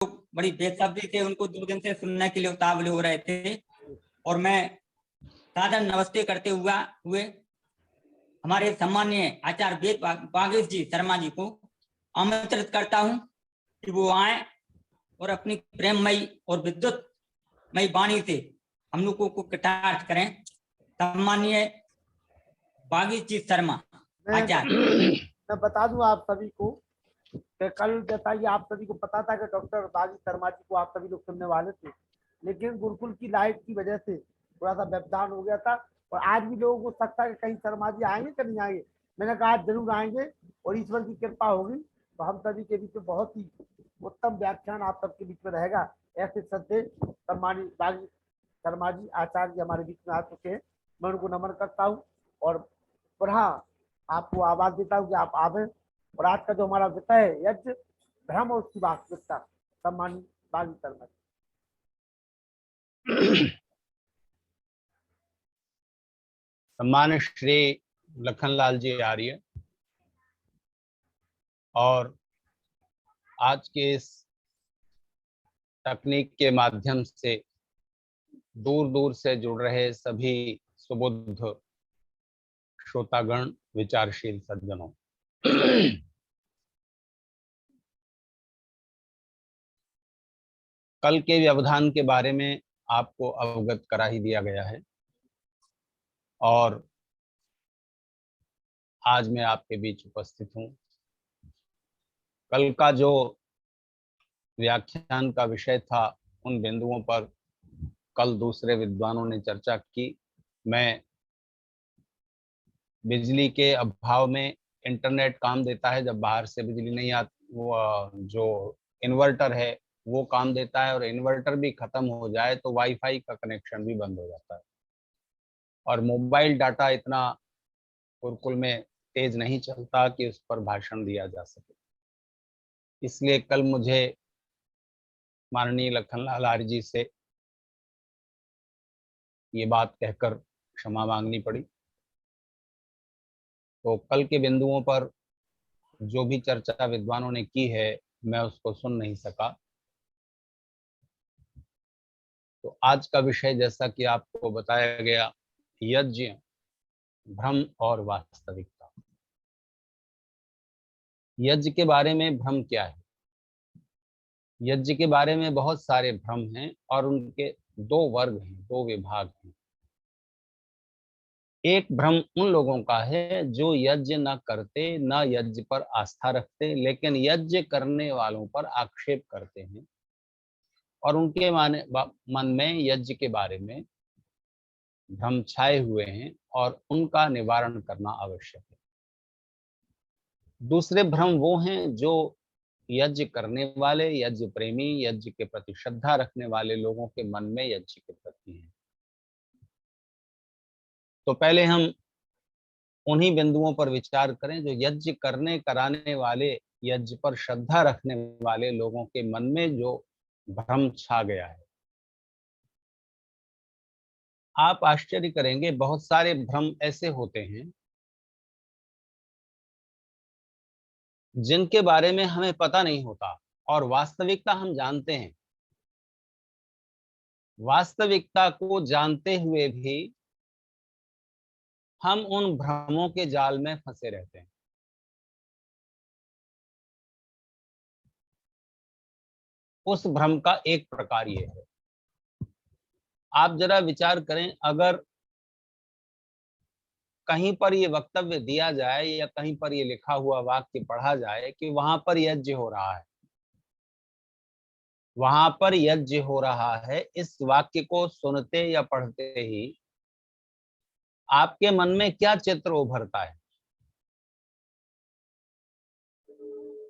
बड़ी बेसब्री से उनको 2 दिन से सुनने के लिए उतावले हो रहे थे और मैं सादर नमस्ते करते हुए हमारे सम्माननीय आचार्य वेद वागीश जी शर्मा जी को आमंत्रित करता हूं कि वो आए और अपनी प्रेममयी और विद्युतमयी वाणी से हम लोगों को कृतार्थ करें। सम्माननीय वागीश जी शर्मा आचार्य। मैं बता दूं आप सभी को कि कल जैसा ही आप सभी को पता था कि डॉक्टर वागीश शर्मा जी को आप सभी लोग सुनने वाले थे, लेकिन गुरुकुल की लाइट की वजह से थोड़ा सा व्यवधान हो गया था और आज भी लोगों को शक था कि कहीं शर्मा जी आएंगे कि नहीं आएंगे। मैंने कहा आज जरूर आएंगे और ईश्वर की कृपा होगी तो हम सभी के बीच में बहुत ही उत्तम व्याख्यान आप सबके बीच में रहेगा। ऐसे श्रद्धे सम्मानित वागीश शर्मा जी आचार्य जी हमारे बीच में आ चुके हैं, मैं उनको नमन करता हूँ और पुनः आपको आवाज देता हूँ कि आप आवे और आज का जो हमारा विषय है यज्ञ भ्रम और उसकी वास्तविकता। सम्मानित वागीश शर्मा जी। सम्मानित श्री लखनलाल जी आर्य और आज के इस तकनीक के माध्यम से दूर दूर से जुड़ रहे सभी सुबुद्ध श्रोतागण, विचारशील सज्जनों, कल के व्यवधान के बारे में आपको अवगत करा ही दिया गया है और आज मैं आपके बीच उपस्थित हूं। कल का जो व्याख्यान का विषय था उन बिंदुओं पर कल दूसरे विद्वानों ने चर्चा की। मैं बिजली के अभाव में इंटरनेट काम देता है, जब बाहर से बिजली नहीं आती वो जो इन्वर्टर है वो काम देता है और इन्वर्टर भी खत्म हो जाए तो वाईफाई का कनेक्शन भी बंद हो जाता है और मोबाइल डाटा इतना गुरुकुल में तेज नहीं चलता कि उस पर भाषण दिया जा सके। इसलिए कल मुझे माननीय लखनलाल आर्य जी से ये बात कहकर क्षमा मांगनी पड़ी। तो कल के बिंदुओं पर जो भी चर्चा विद्वानों ने की है मैं उसको सुन नहीं सका। तो आज का विषय जैसा कि आपको बताया गया, यज्ञ भ्रम और वास्तविकता। यज्ञ के बारे में भ्रम क्या है? यज्ञ के बारे में बहुत सारे भ्रम हैं और उनके 2 वर्ग हैं, 2 विभाग हैं। एक भ्रम उन लोगों का है जो यज्ञ न करते, न यज्ञ पर आस्था रखते, लेकिन यज्ञ करने वालों पर आक्षेप करते हैं और उनके मन में यज्ञ के बारे में भ्रम छाए हुए हैं और उनका निवारण करना आवश्यक है। दूसरे भ्रम वो हैं जो यज्ञ करने वाले, यज्ञ प्रेमी, यज्ञ के प्रति श्रद्धा रखने वाले लोगों के मन में यज्ञ के प्रति हैं। तो पहले हम उन्हीं बिंदुओं पर विचार करें जो यज्ञ करने कराने वाले, यज्ञ पर श्रद्धा रखने वाले लोगों के मन में जो भ्रम छा गया है। आप आश्चर्य करेंगे, बहुत सारे भ्रम ऐसे होते हैं जिनके बारे में हमें पता नहीं होता और वास्तविकता हम जानते हैं। वास्तविकता को जानते हुए भी हम उन भ्रमों के जाल में फंसे रहते हैं। उस भ्रम का एक प्रकार ये है, आप जरा विचार करें, अगर कहीं पर ये वक्तव्य दिया जाए या कहीं पर ये लिखा हुआ वाक्य पढ़ा जाए कि वहां पर यज्ञ हो रहा है, वहां पर यज्ञ हो रहा है, इस वाक्य को सुनते या पढ़ते ही आपके मन में क्या चित्र उभरता है?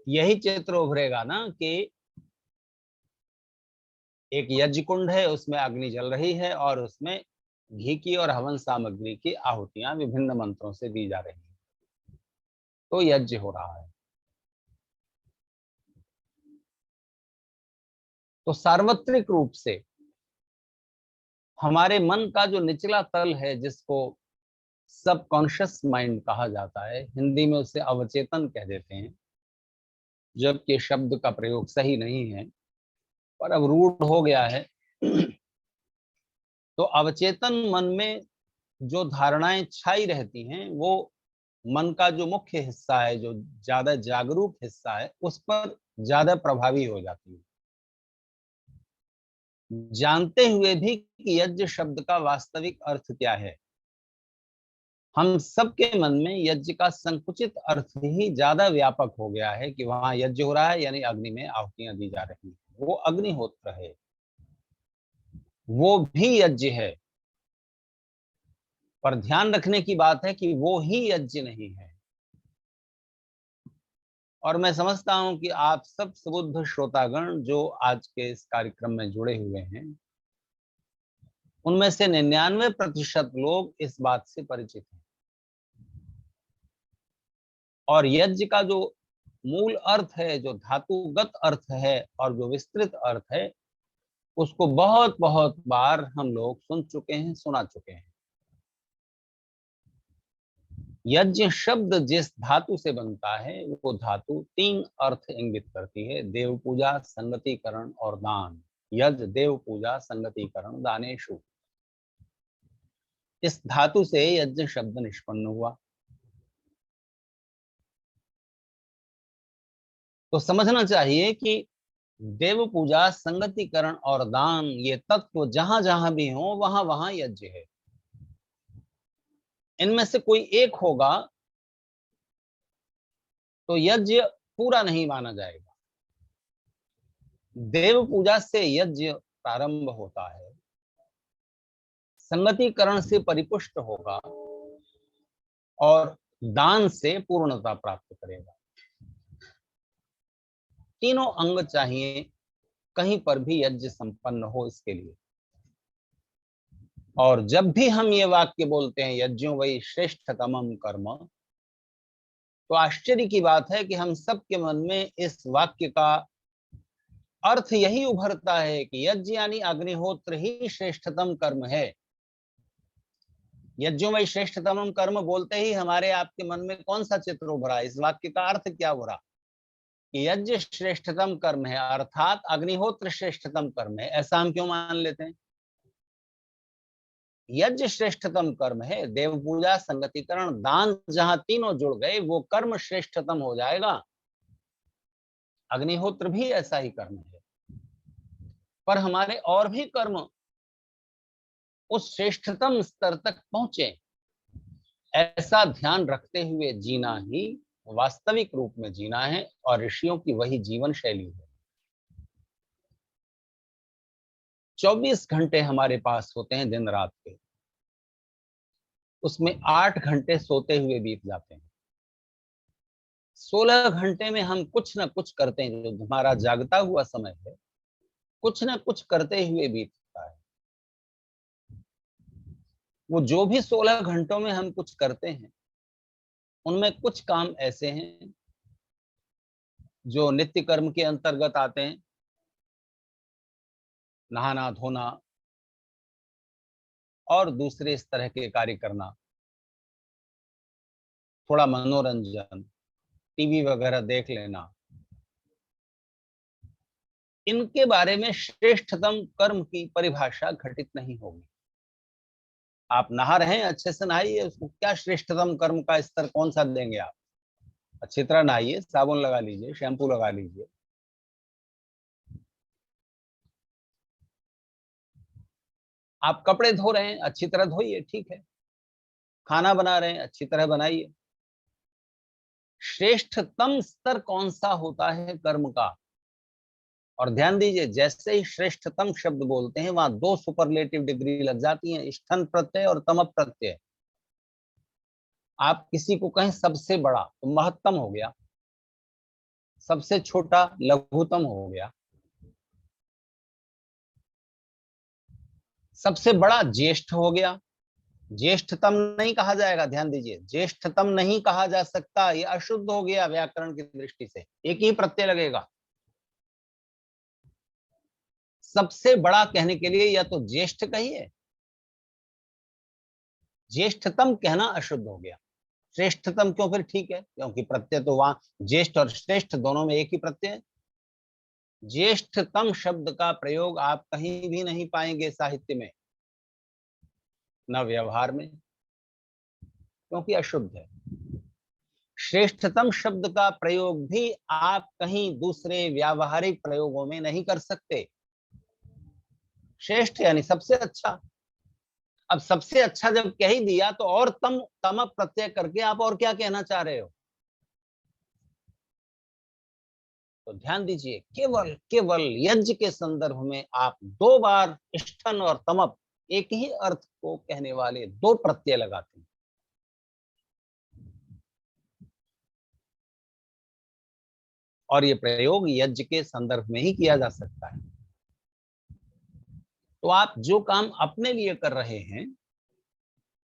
यही चित्र उभरेगा ना कि एक यज्ञ कुंड है, उसमें अग्नि जल रही है और उसमें घी की और हवन सामग्री की आहुतियां विभिन्न मंत्रों से दी जा रही हैं, तो यज्ञ हो रहा है। तो सार्वत्रिक रूप से हमारे मन का जो निचला तल है, जिसको सबकॉन्शियस माइंड कहा जाता है, हिंदी में उसे अवचेतन कह देते हैं, जबकि शब्द का प्रयोग सही नहीं है, पर अब रूढ़ हो गया है। तो अवचेतन मन में जो धारणाएं छाई रहती हैं वो मन का जो मुख्य हिस्सा है, जो ज्यादा जागरूक हिस्सा है, उस पर ज्यादा प्रभावी हो जाती है, जानते हुए भी कि यज्ञ शब्द का वास्तविक अर्थ क्या है। हम सबके मन में यज्ञ का संकुचित अर्थ ही ज्यादा व्यापक हो गया है कि वहां यज्ञ हो रहा है, यानी अग्नि में आहुतियां दी जा रही हैं, वो अग्निहोत्र है, वो भी यज्ञ है। पर ध्यान रखने की बात है कि वो ही यज्ञ नहीं है। और मैं समझता हूं कि आप सब सुबुद्ध श्रोतागण जो आज के इस कार्यक्रम में जुड़े हुए हैं, उनमें से 99% लोग इस बात से परिचित हैं। और यज्ञ का जो मूल अर्थ है, जो धातुगत अर्थ है और जो विस्तृत अर्थ है, उसको बहुत बहुत बार हम लोग सुन चुके हैं, सुना चुके हैं। यज्ञ शब्द जिस धातु से बनता है वो धातु 3 अर्थ इंगित करती है: देव पूजा, संगतिकरण और दान। यज्ञ देव पूजा संगतिकरण दानेशु, इस धातु से यज्ञ शब्द निष्पन्न हुआ। तो समझना चाहिए कि देव पूजा, संगतिकरण और दान, ये तत्व जहां जहां भी हो वहां वहां यज्ञ है। इनमें से कोई एक होगा तो यज्ञ पूरा नहीं माना जाएगा। देव पूजा से यज्ञ प्रारंभ होता है, संगतिकरण से परिपुष्ट होगा और दान से पूर्णता प्राप्त करेगा। तीनों अंग चाहिए कहीं पर भी यज्ञ संपन्न हो इसके लिए। और जब भी हम ये वाक्य बोलते हैं यज्ञो वही श्रेष्ठतमम कर्म, तो आश्चर्य की बात है कि हम सबके मन में इस वाक्य का अर्थ यही उभरता है कि यज्ञ यानी अग्निहोत्र ही श्रेष्ठतम कर्म है। यज्ञो वही श्रेष्ठतमम कर्म बोलते ही हमारे आपके मन में कौन सा चित्र उभरा? इस वाक्य का अर्थ क्या उभरा कि यज्ञ श्रेष्ठतम कर्म है, अर्थात अग्निहोत्र श्रेष्ठतम कर्म है। ऐसा हम क्यों मान लेते हैं? यज्ञ श्रेष्ठतम कर्म है, देव पूजा, संगतिकरण, दान, जहां तीनों जुड़ गए वो कर्म श्रेष्ठतम हो जाएगा। अग्निहोत्र भी ऐसा ही कर्म है, पर हमारे और भी कर्म उस श्रेष्ठतम स्तर तक पहुंचे, ऐसा ध्यान रखते हुए जीना ही वास्तविक रूप में जीना है। और ऋषियों की वही जीवन शैली है। 24 घंटे हमारे पास होते हैं दिन रात के, उसमें 8 घंटे सोते हुए बीत जाते हैं। 16 घंटे में हम कुछ ना कुछ करते हैं, जो हमारा जागता हुआ समय है कुछ ना कुछ करते हुए बीतता है। वो जो भी 16 घंटों में हम कुछ करते हैं, उनमें कुछ काम ऐसे हैं जो नित्य कर्म के अंतर्गत आते हैं, नहाना धोना और दूसरे इस तरह के कार्य करना, थोड़ा मनोरंजन, टीवी वगैरह देख लेना। इनके बारे में श्रेष्ठतम कर्म की परिभाषा घटित नहीं होगी। आप नहा रहे हैं, अच्छे से नहाइए, उसको क्या श्रेष्ठतम कर्म का स्तर कौन सा देंगे आप? अच्छी तरह नहाइए, साबुन लगा लीजिए, शैम्पू लगा लीजिए। आप कपड़े धो रहे हैं, अच्छी तरह धोइए, ठीक है। खाना बना रहे हैं, अच्छी तरह बनाइए। श्रेष्ठतम स्तर कौन सा होता है कर्म का? और ध्यान दीजिए, जैसे ही श्रेष्ठतम शब्द बोलते हैं वहां 2 सुपरलेटिव डिग्री लग जाती हैं, स्थन प्रत्यय और तम प्रत्यय। आप किसी को कहें सबसे बड़ा तो महत्तम हो गया, सबसे छोटा लघुतम हो गया, सबसे बड़ा ज्येष्ठ हो गया। ज्येष्ठतम नहीं कहा जाएगा, ध्यान दीजिए, ज्येष्ठतम नहीं कहा जा सकता, ये अशुद्ध हो गया व्याकरण की दृष्टि से, एक ही प्रत्यय लगेगा। सबसे बड़ा कहने के लिए या तो ज्येष्ठ कहिए, ज्येष्ठतम कहना अशुद्ध हो गया। श्रेष्ठतम क्यों? फिर ठीक है, क्योंकि प्रत्यय तो वहां ज्येष्ठ और श्रेष्ठ दोनों में एक ही प्रत्यय है। ज्येष्ठतम शब्द का प्रयोग आप कहीं भी नहीं पाएंगे साहित्य में, न व्यवहार में, क्योंकि अशुद्ध है। श्रेष्ठतम शब्द का प्रयोग भी आप कहीं दूसरे व्यावहारिक प्रयोगों में नहीं कर सकते। श्रेष्ठ यानी सबसे अच्छा। अब सबसे अच्छा जब कह ही दिया तो और तम प्रत्यय करके आप और क्या कहना चाह रहे हो? तो ध्यान दीजिए, केवल केवल यज्ञ के संदर्भ में आप 2 बार इष्ठन और तमप एक ही अर्थ को कहने वाले 2 प्रत्यय लगाते हैं। और ये प्रयोग यज्ञ के संदर्भ में ही किया जा सकता है। तो आप जो काम अपने लिए कर रहे हैं,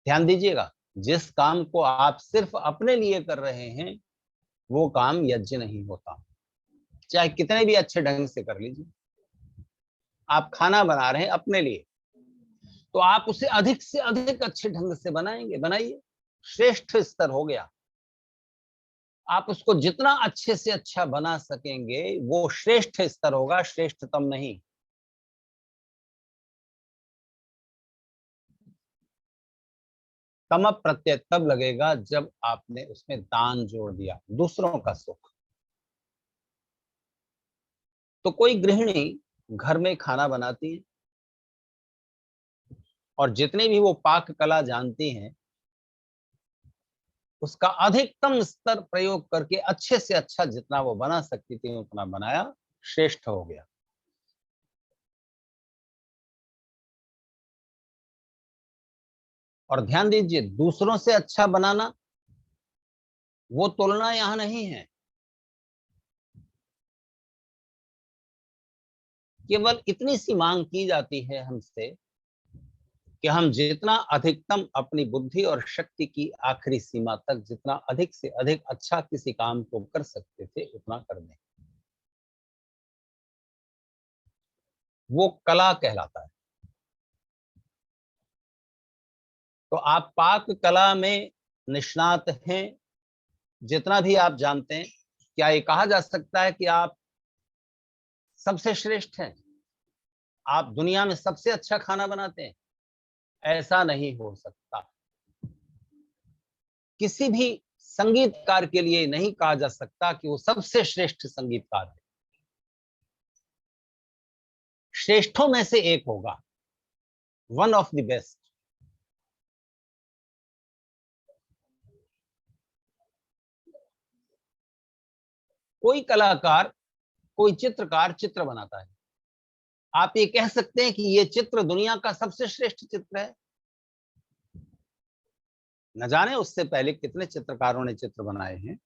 ध्यान दीजिएगा, जिस काम को आप सिर्फ अपने लिए कर रहे हैं वो काम यज्ञ नहीं होता, चाहे कितने भी अच्छे ढंग से कर लीजिए। आप खाना बना रहे हैं अपने लिए, तो आप उसे अधिक से अधिक अच्छे ढंग से बनाएंगे, बनाइए, श्रेष्ठ स्तर हो गया। आप उसको जितना अच्छे से अच्छा बना सकेंगे वो श्रेष्ठ स्तर होगा, श्रेष्ठतम नहीं। तम प्रत्यय तब लगेगा जब आपने उसमें दान जोड़ दिया, दूसरों का सुख। तो कोई गृहिणी घर में खाना बनाती है और जितने भी वो पाक कला जानती हैं उसका अधिकतम स्तर प्रयोग करके अच्छे से अच्छा जितना वो बना सकती थी उतना बनाया, श्रेष्ठ हो गया। और ध्यान दीजिए, दूसरों से अच्छा बनाना वो तुलना यहां नहीं है, केवल इतनी सी मांग की जाती है हमसे कि हम जितना अधिकतम अपनी बुद्धि और शक्ति की आखिरी सीमा तक जितना अधिक से अधिक अच्छा किसी काम को कर सकते थे उतना कर दें। वो कला कहलाता है। तो आप पाक कला में निष्णात हैं, जितना भी आप जानते हैं, क्या ये कहा जा सकता है कि आप सबसे श्रेष्ठ हैं, आप दुनिया में सबसे अच्छा खाना बनाते हैं? ऐसा नहीं हो सकता। किसी भी संगीतकार के लिए नहीं कहा जा सकता कि वो सबसे श्रेष्ठ संगीतकार है। श्रेष्ठों में से एक होगा, वन ऑफ द बेस्ट। कोई कलाकार, कोई चित्रकार चित्र बनाता है, आप ये कह सकते हैं कि ये चित्र दुनिया का सबसे श्रेष्ठ चित्र है? न जाने उससे पहले कितने चित्रकारों ने चित्र बनाए हैं,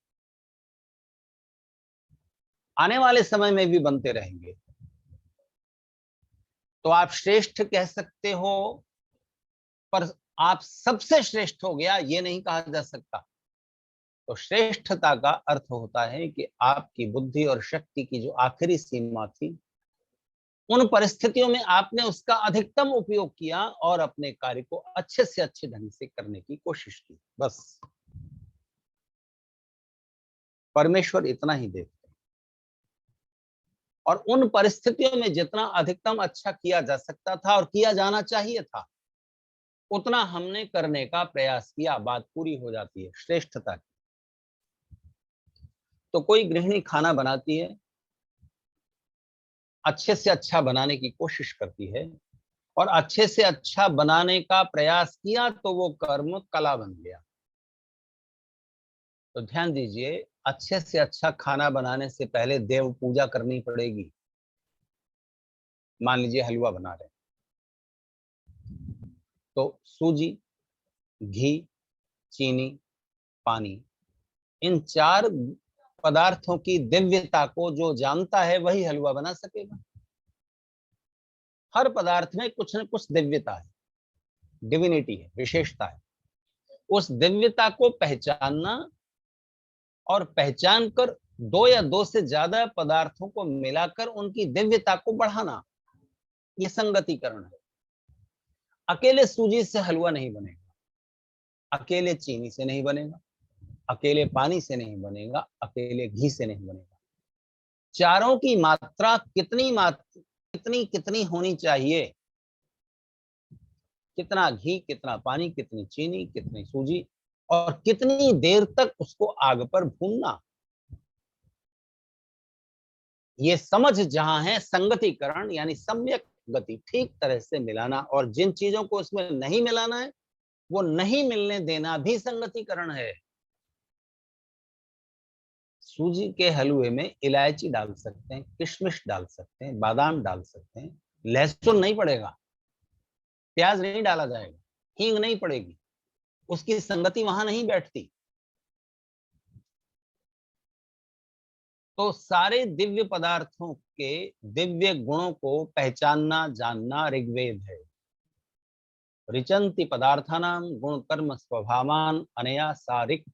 आने वाले समय में भी बनते रहेंगे। तो आप श्रेष्ठ कह सकते हो, पर आप सबसे श्रेष्ठ हो गया ये नहीं कहा जा सकता। तो श्रेष्ठता का अर्थ होता है कि आपकी बुद्धि और शक्ति की जो आखिरी सीमा थी, उन परिस्थितियों में आपने उसका अधिकतम उपयोग किया और अपने कार्य को अच्छे से अच्छे ढंग से करने की कोशिश की, बस। परमेश्वर इतना ही देखते हैं। और उन परिस्थितियों में जितना अधिकतम अच्छा किया जा सकता था और किया जाना चाहिए था उतना हमने करने का प्रयास किया, बात पूरी हो जाती है श्रेष्ठता की। तो कोई गृहिणी खाना बनाती है, अच्छे से अच्छा बनाने की कोशिश करती है और अच्छे से अच्छा बनाने का प्रयास किया तो वो कर्म कला बन गया। तो ध्यान दीजिए, अच्छे से अच्छा खाना बनाने से पहले देव पूजा करनी पड़ेगी। मान लीजिए हलवा बना रहे, तो सूजी, घी, चीनी, पानी, इन 4 पदार्थों की दिव्यता को जो जानता है वही हलवा बना सकेगा। हर पदार्थ में कुछ न कुछ दिव्यता है, डिविनिटी है, विशेषता है। उस दिव्यता को पहचानना और पहचान कर 2 या 2 से ज्यादा पदार्थों को मिलाकर उनकी दिव्यता को बढ़ाना, ये संगतिकरण है। अकेले सूजी से हलवा नहीं बनेगा, अकेले चीनी से नहीं बनेगा, अकेले पानी से नहीं बनेगा, अकेले घी से नहीं बनेगा। चारों की मात्रा कितनी कितनी होनी चाहिए, कितना घी, कितना पानी, कितनी चीनी, कितनी सूजी, और कितनी देर तक उसको आग पर भूनना। ये समझ जहां है, संगतिकरण यानी सम्यक गति, ठीक तरह से मिलाना, और जिन चीजों को उसमें नहीं मिलाना है वो नहीं मिलने देना भी संगतिकरण है। सूजी के हलवे में इलायची डाल सकते हैं, किशमिश डाल सकते हैं, बादाम डाल सकते हैं, लहसुन नहीं पड़ेगा, प्याज नहीं डाला जाएगा, हींग नहीं पड़ेगी, उसकी संगति वहां नहीं बैठती। तो सारे दिव्य पदार्थों के दिव्य गुणों को पहचानना जानना ऋग्वेद है। रिचंति पदार्थानाम गुण कर्म स्वभावान अनया सारिक।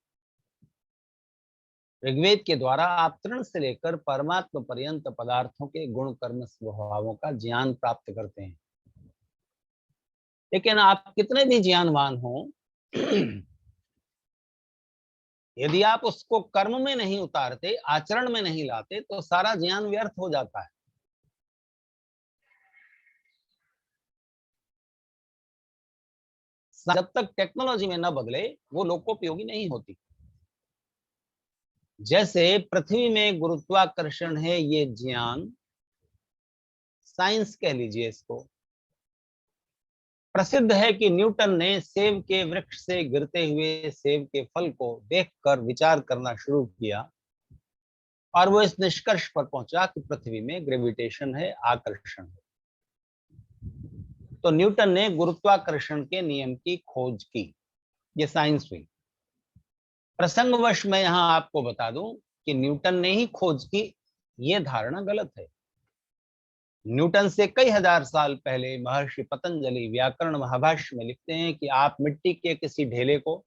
ऋग्वेद के द्वारा आप तृण से लेकर परमात्मा पर्यंत पदार्थों के गुण कर्म स्वभावों का ज्ञान प्राप्त करते हैं। लेकिन आप कितने भी ज्ञानवान हो, यदि आप उसको कर्म में नहीं उतारते, आचरण में नहीं लाते, तो सारा ज्ञान व्यर्थ हो जाता है। जब तक टेक्नोलॉजी में न बदले वो लोकोपयोगी नहीं होती। जैसे पृथ्वी में गुरुत्वाकर्षण है, ये ज्ञान, साइंस कह लीजिए इसको, प्रसिद्ध है कि न्यूटन ने सेब के वृक्ष से गिरते हुए सेब के फल को देखकर विचार करना शुरू किया और वो इस निष्कर्ष पर पहुंचा कि पृथ्वी में ग्रेविटेशन है, आकर्षण है। तो न्यूटन ने गुरुत्वाकर्षण के नियम की खोज की, ये साइंस हुई। प्रसंगवश मैं यहां आपको बता दूं कि न्यूटन ने ही खोज की, ये धारणा गलत है। न्यूटन से कई हजार साल पहले महर्षि पतंजलि व्याकरण महाभाष्य में लिखते हैं कि आप मिट्टी के किसी ढेले को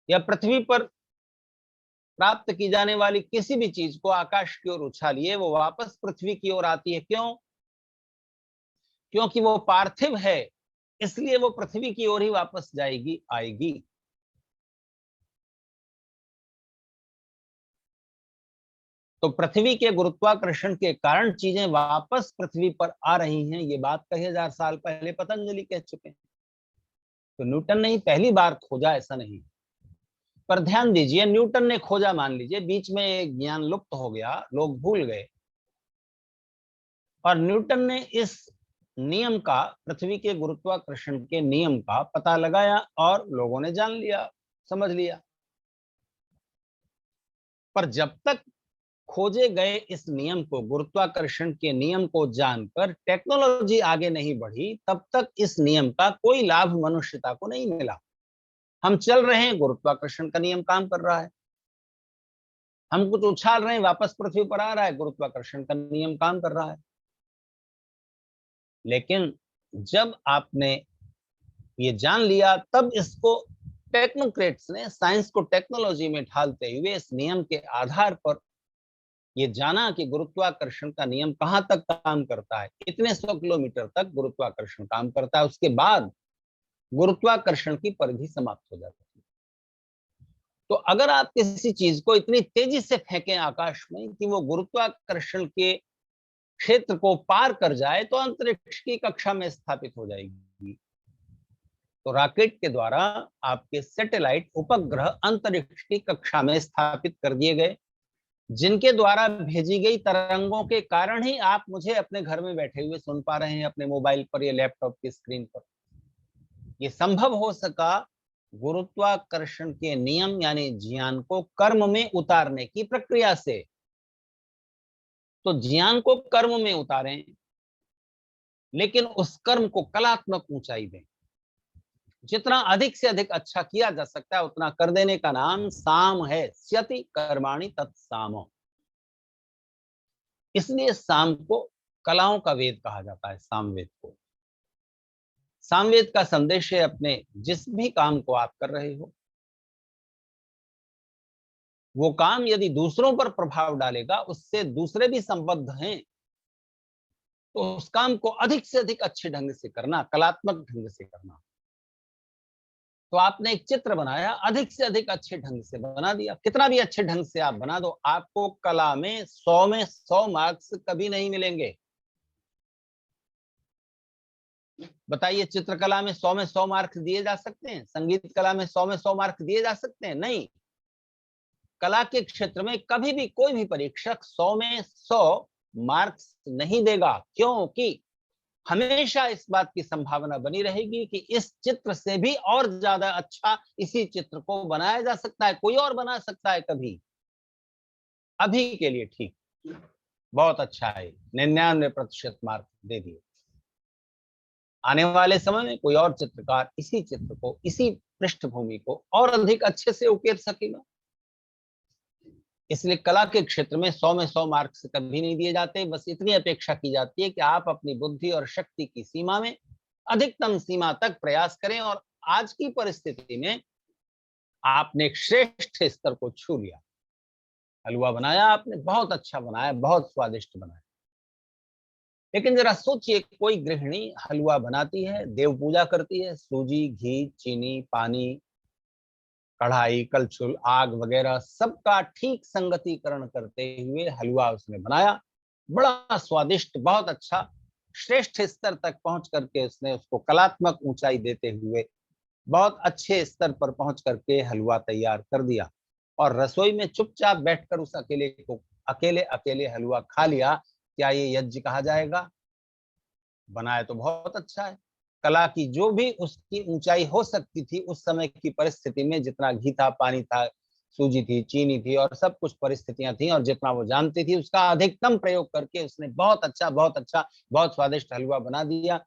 या पृथ्वी पर प्राप्त की जाने वाली किसी भी चीज को आकाश की ओर उछालिए, वो वापस पृथ्वी की ओर आती है। क्यों? क्योंकि वो पार्थिव है, इसलिए वो पृथ्वी की ओर ही वापस जाएगी, आएगी। तो पृथ्वी के गुरुत्वाकर्षण के कारण चीजें वापस पृथ्वी पर आ रही हैं, ये बात कई हजार साल पहले पतंजलि कह चुके हैं। तो न्यूटन ने ही पहली बार खोजा, ऐसा नहीं। पर ध्यान दीजिए, न्यूटन ने खोजा, मान लीजिए बीच में एक ज्ञान लुप्त हो गया, लोग भूल गए, और न्यूटन ने इस नियम का, पृथ्वी के गुरुत्वाकर्षण के नियम का पता लगाया और लोगों ने जान लिया, समझ लिया। पर जब तक खोजे गए इस नियम को, गुरुत्वाकर्षण के नियम को जानकर टेक्नोलॉजी आगे नहीं बढ़ी, तब तक इस नियम का कोई लाभ मनुष्यता को नहीं मिला। हम चल रहे हैं, गुरुत्वाकर्षण का नियम काम कर रहा है, हम कुछ उछाल रहे हैं, वापस पृथ्वी पर आ रहा है, गुरुत्वाकर्षण का नियम काम कर रहा है। लेकिन जब आपने ये जान लिया, तब इसको टेक्नोक्रेट्स ने साइंस को टेक्नोलॉजी में ढालते हुए इस नियम के आधार पर ये जाना कि गुरुत्वाकर्षण का नियम कहां तक काम करता है। इतने 100 किलोमीटर तक गुरुत्वाकर्षण काम करता है, उसके बाद गुरुत्वाकर्षण की परिधि समाप्त हो जाती है। तो अगर आप किसी चीज को इतनी तेजी से फेंकें आकाश में कि वो गुरुत्वाकर्षण के क्षेत्र को पार कर जाए, तो अंतरिक्ष की कक्षा में स्थापित हो जाएगी। तो रॉकेट के द्वारा आपके सैटेलाइट, उपग्रह अंतरिक्ष की कक्षा में स्थापित कर दिए गए, जिनके द्वारा भेजी गई तरंगों के कारण ही आप मुझे अपने घर में बैठे हुए सुन पा रहे हैं, अपने मोबाइल पर या लैपटॉप की स्क्रीन पर। ये संभव हो सका गुरुत्वाकर्षण के नियम यानी ज्ञान को कर्म में उतारने की प्रक्रिया से। तो ज्ञान को कर्म में उतारें, लेकिन उस कर्म को कलात्मक ऊंचाई दें। जितना अधिक से अधिक अच्छा किया जा सकता है उतना कर देने का नाम साम है। स्यति कर्माणि तत्साम। इसलिए साम को कलाओं का वेद कहा जाता है। सामवेद को, सामवेद का संदेश है, अपने जिस भी काम को आप कर रहे हो, वो काम यदि दूसरों पर प्रभाव डालेगा, उससे दूसरे भी संबद्ध हैं, तो उस काम को अधिक से अधिक अच्छे ढंग से करना, कलात्मक ढंग से करना। तो आपने एक चित्र बनाया, अधिक से अधिक अच्छे ढंग से बना दिया। कितना भी अच्छे ढंग से आप बना दो, आपको कला में 100 मार्क्स कभी नहीं मिलेंगे। बताइए, चित्रकला में 100 मार्क्स दिए जा सकते हैं? संगीत कला में 100 मार्क्स दिए जा सकते हैं? नहीं। कला के क्षेत्र में कभी भी कोई भी परीक्षक 100 मार्क्स नहीं देगा, क्योंकि हमेशा इस बात की संभावना बनी रहेगी कि इस चित्र से भी और ज्यादा अच्छा इसी चित्र को बनाया जा सकता है, कोई और बना सकता है कभी। अभी के लिए ठीक, बहुत अच्छा है, 99% मार्क दे दिए। आने वाले समय में कोई और चित्रकार इसी चित्र को, इसी पृष्ठभूमि को और अधिक अच्छे से उकेर सकेगा। इसलिए कला के क्षेत्र में 100 मार्क्स कभी नहीं दिए जाते। बस इतनी अपेक्षा की जाती है कि आप अपनी बुद्धि और शक्ति की सीमा में अधिकतम सीमा तक प्रयास करें, और आज की परिस्थिति में आपने एक श्रेष्ठ स्तर को छू लिया। हलवा बनाया आपने, बहुत अच्छा बनाया, बहुत स्वादिष्ट बनाया। लेकिन जरा सोचिए, कोई गृहिणी हलवा बनाती है, देव पूजा करती है, सूजी, घी, चीनी, पानी, कढ़ाई, कलछुल, आग वगैरह सबका ठीक संगतिकरण करते हुए हलवा उसने बनाया, बड़ा स्वादिष्ट, बहुत अच्छा, श्रेष्ठ स्तर तक पहुंच करके उसने उसको कलात्मक ऊंचाई देते हुए बहुत अच्छे स्तर पर पहुंच करके हलवा तैयार कर दिया, और रसोई में चुपचाप बैठकर उस अकेले अकेले हलवा खा लिया। क्या ये यज्ञ कहा जाएगा? बनाया तो बहुत अच्छा है। कला की जो भी उसकी ऊंचाई हो सकती थी उस समय की परिस्थिति में, जितना घी था, पानी था, सूजी थी, चीनी थी, और सब कुछ परिस्थितियां थी, और जितना वो जानती थी उसका अधिकतम प्रयोग करके उसने बहुत अच्छा, बहुत अच्छा, बहुत स्वादिष्ट हलवा बना दिया।